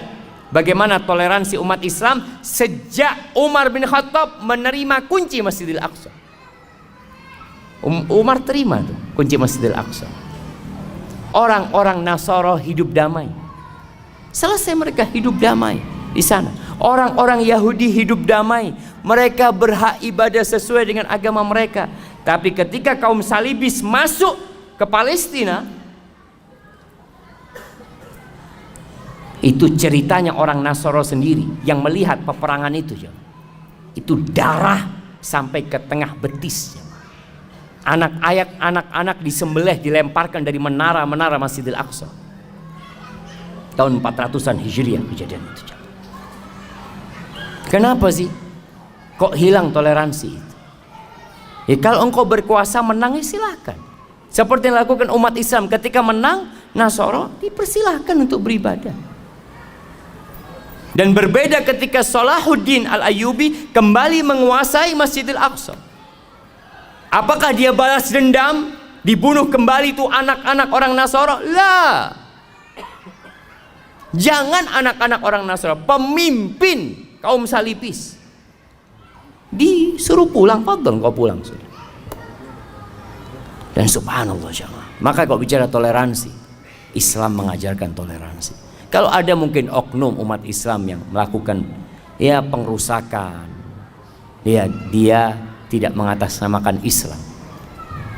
bagaimana toleransi umat Islam sejak Umar bin Khattab menerima kunci Masjidil Aqsa. Umar terima tuh kunci Masjidil Aqsa. Orang-orang Nasara hidup damai. Selesai mereka hidup damai di sana. Orang-orang Yahudi hidup damai. Mereka berhak ibadah sesuai dengan agama mereka. Tapi ketika kaum salibis masuk ke Palestina, itu ceritanya orang Nasara sendiri yang melihat peperangan itu. Itu darah sampai ke tengah betis. Anak-anak disembelih, dilemparkan dari menara-menara Masjidil Aqsa. Tahun 400-an Hijriah kejadian itu. Kenapa sih kok hilang toleransi itu? Ya kalau engkau berkuasa menang, ya silakan. Seperti yang dilakukan umat Islam ketika menang Nasara, dipersilahkan untuk beribadah. Dan berbeda ketika Salahuddin Al-Ayyubi kembali menguasai Masjidil Aqsa. Apakah dia balas dendam, dibunuh kembali itu anak-anak orang Nasara? Lah. Jangan anak-anak orang Nasara, pemimpin kaum salibis suruh pulang, fadhal kau pulang sudah. Dan subhanallah jemaah. Maka kalau bicara toleransi, Islam mengajarkan toleransi. Kalau ada mungkin oknum umat Islam yang melakukan ya pengrusakan, dia tidak mengatasnamakan Islam.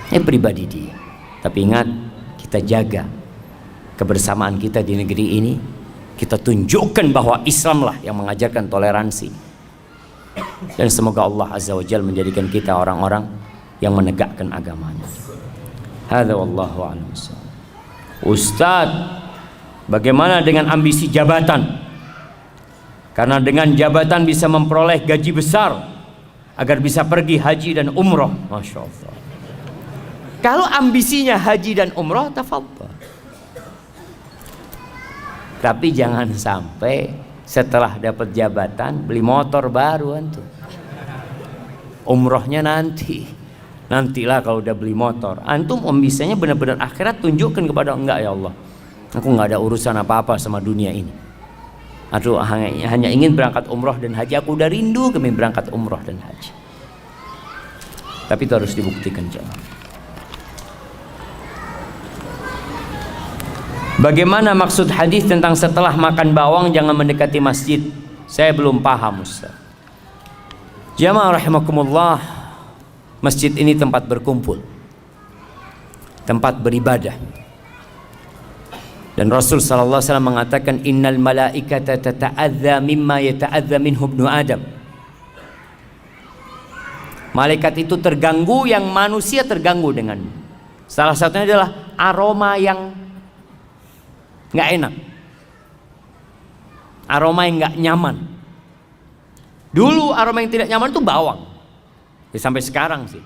Pribadi dia. Tapi ingat, kita jaga kebersamaan kita di negeri ini. Kita tunjukkan bahwa Islamlah yang mengajarkan toleransi. Dan semoga Allah Azza wa Jalla menjadikan kita orang-orang yang menegakkan agamanya. Hadza wallahu a'lam. Ustaz, bagaimana dengan ambisi jabatan? Karena dengan jabatan bisa memperoleh gaji besar agar bisa pergi haji dan umroh. Masya Allah. Kalau ambisinya haji dan umroh, tafadhal. Tapi jangan sampai setelah dapat jabatan beli motor baru antum. Umrohnya nantilah kalau udah beli motor. Antum ambisinya benar-benar akhirat, tunjukkan kepada enggak ya Allah. Aku nggak ada urusan apa-apa sama dunia ini. Aduh, hanya ingin berangkat umroh dan haji. Aku udah rindu kami berangkat umroh dan haji. Tapi itu harus dibuktikan jemaah. Bagaimana maksud hadis tentang setelah makan bawang jangan mendekati masjid? Saya belum paham, Ustaz. Jamaah rahimakumullah, masjid ini tempat berkumpul, tempat beribadah. Dan Rasul sallallahu alaihi wasallam mengatakan innal malaikata tata'adza mimma yata'adza minhu ibnu Adam. Malaikat itu terganggu yang manusia terganggu dengan. Salah satunya adalah aroma yang nggak enak, aroma yang nggak nyaman. Dulu aroma yang tidak nyaman itu bawang, ya, sampai sekarang sih.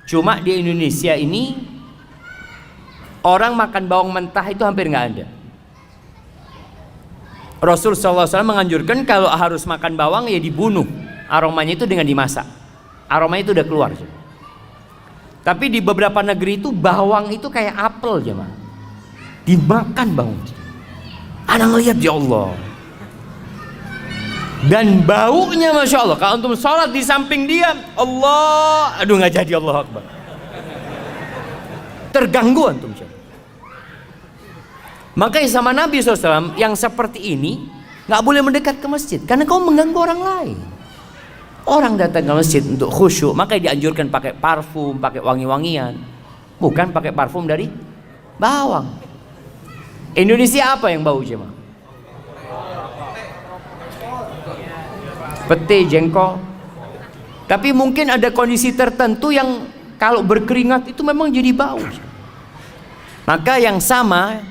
Cuma di Indonesia ini orang makan bawang mentah itu hampir nggak ada. Rasul SAW menganjurkan kalau harus makan bawang ya dibunuh, aromanya itu dengan dimasak, aromanya itu udah keluar. Tapi di beberapa negeri itu bawang itu kayak apel jemaah, dimakan bawang. Ana ngelihat ya Allah, dan baunya masya Allah. Kalau antum sholat di samping dia, Allah, aduh nggak jadi, Allah Akbar, terganggu antum. Makanya sama Nabi SAW yang seperti ini nggak boleh mendekat ke masjid karena kau mengganggu orang lain. Orang datang ke masjid untuk khusyuk, makanya dianjurkan pakai parfum, pakai wangi-wangian, bukan pakai parfum dari bawang. Indonesia apa yang bau jemaah? Pete, jengkol. Tapi mungkin ada kondisi tertentu yang kalau berkeringat itu memang jadi bau. Maka yang sama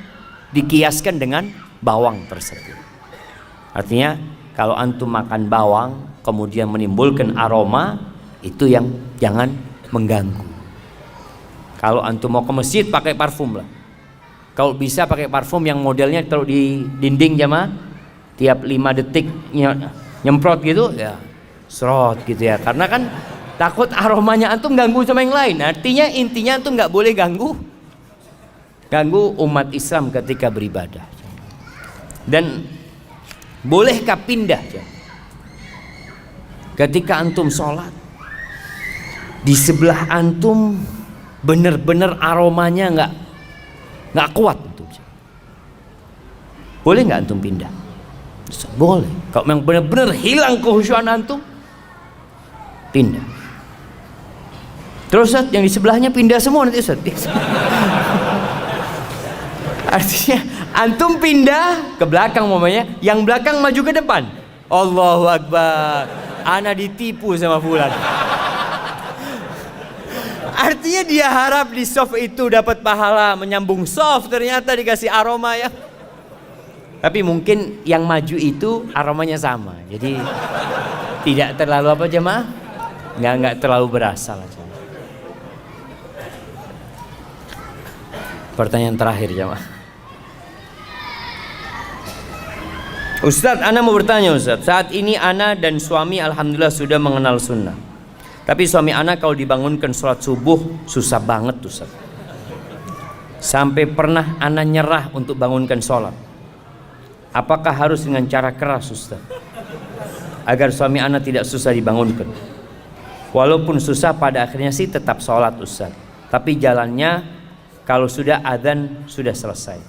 dikiaskan dengan bawang tersebut. Artinya kalau antum makan bawang kemudian menimbulkan aroma, itu yang jangan mengganggu. Kalau antum mau ke masjid pakai parfum lah. Kalau bisa pakai parfum yang modelnya kalau di dinding jamaah tiap 5 detik nyemprot gitu ya, serot gitu ya. Karena kan takut aromanya antum ganggu sama yang lain. Artinya intinya antum nggak boleh ganggu umat Islam ketika beribadah. Dan bolehkah pindah ketika antum sholat di sebelah antum bener-bener aromanya nggak kuat antum, boleh nggak antum pindah? Boleh. Kalau memang bener-bener hilang kehusyuan antum, pindah. Terus Ustaz, yang di sebelahnya pindah semua nanti Ustaz. Artinya antum pindah ke belakang umpamanya, yang belakang maju ke depan. Allahu Akbar. Ana ditipu sama fulan. Artinya dia harap di soft itu dapat pahala menyambung soft, ternyata dikasih aroma ya. Tapi mungkin yang maju itu aromanya sama. Jadi tidak terlalu apa jemaah? Enggak terlalu berasa lah. Pertanyaan terakhir jemaah. Ustadz, ana mau bertanya Ustadz. Saat ini ana dan suami alhamdulillah sudah mengenal sunnah. Tapi suami ana kalau dibangunkan sholat subuh susah banget Ustadz. Sampai pernah ana nyerah untuk bangunkan sholat. Apakah harus dengan cara keras Ustadz? Agar suami ana tidak susah dibangunkan. Walaupun susah pada akhirnya sih tetap sholat Ustaz. Tapi jalannya kalau sudah adzan sudah selesai.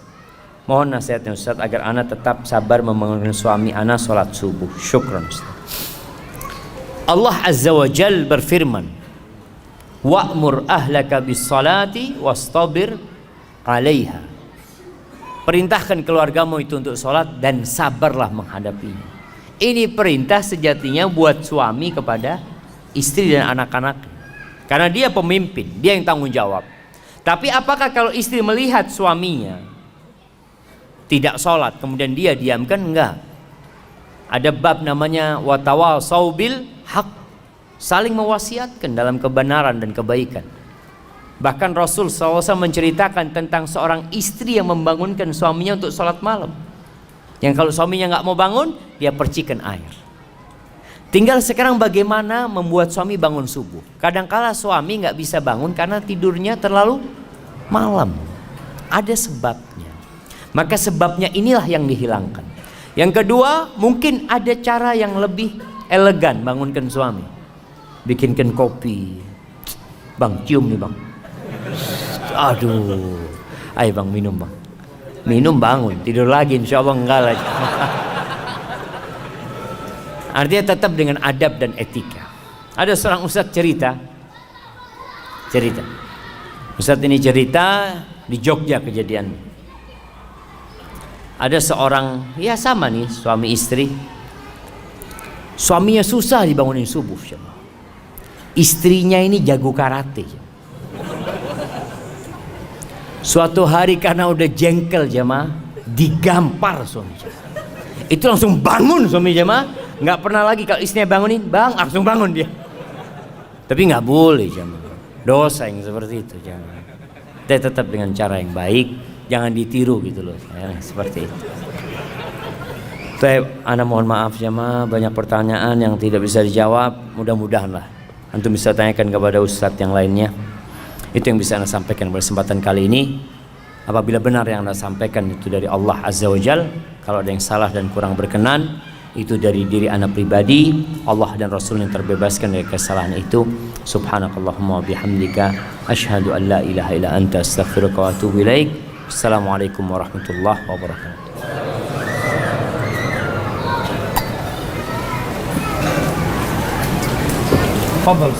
Mohon nasihatnya Ustaz agar ana tetap sabar membangunkan suami ana sholat subuh. Syukran Ustaz. Allah Azza wa Jal berfirman, wa'mur ahlaka bis salati wastabir 'alaiha. Perintahkan keluargamu itu untuk sholat dan sabarlah menghadapinya. Ini perintah sejatinya buat suami kepada istri dan anak-anak, karena dia pemimpin, dia yang tanggung jawab. Tapi apakah kalau istri melihat suaminya tidak sholat kemudian dia diamkan? Enggak. Ada bab namanya watawasau bil haq, saling mewasiatkan dalam kebenaran dan kebaikan. Bahkan Rasul SAW menceritakan tentang seorang istri yang membangunkan suaminya untuk sholat malam, yang kalau suaminya nggak mau bangun dia percikan air. Tinggal sekarang bagaimana membuat suami bangun subuh. Kadangkala suami nggak bisa bangun karena tidurnya terlalu malam. Ada sebabnya. Maka sebabnya inilah yang dihilangkan. Yang kedua, mungkin ada cara yang lebih elegan bangunkan suami. Bikinkan kopi. Bang, cium nih bang. Aduh. Ayo bang, minum bang. Minum bangun, tidur lagi insya Allah enggak lagi. Artinya tetap dengan adab dan etika. Ada seorang ustadz cerita. Ustadz ini cerita di Jogja kejadian. Ada seorang, ya sama nih suami istri. Suaminya susah dibangunin subuh. Istrinya ini jago karate. Suatu hari karena udah jengkel jemaah, digampar suami. Itu langsung bangun suami jemaah. Nggak pernah lagi kalau istrinya bangunin, bang, langsung bangun dia. Tapi nggak boleh jemaah. Dosa yang seperti itu jemaah. Kita tetap dengan cara yang baik, jangan ditiru gitu loh. Ya, seperti itu. Ana mohon maaf jemaah, banyak pertanyaan yang tidak bisa dijawab. Mudah-mudahan lah antum bisa tanyakan kepada ustadz yang lainnya. Itu yang bisa Anda sampaikan pada kesempatan kali ini. Apabila benar yang Anda sampaikan itu dari Allah Azza wa Jal, kalau ada yang salah dan kurang berkenan, itu dari diri Anda pribadi. Allah dan Rasul yang terbebaskan dari kesalahan itu. Subhanakallahumma wa bihamdika asyhadu an la ilaha illa anta astaghfiruka wa atubu ilaik. Assalamualaikum warahmatullahi wabarakatuh. Fadhal,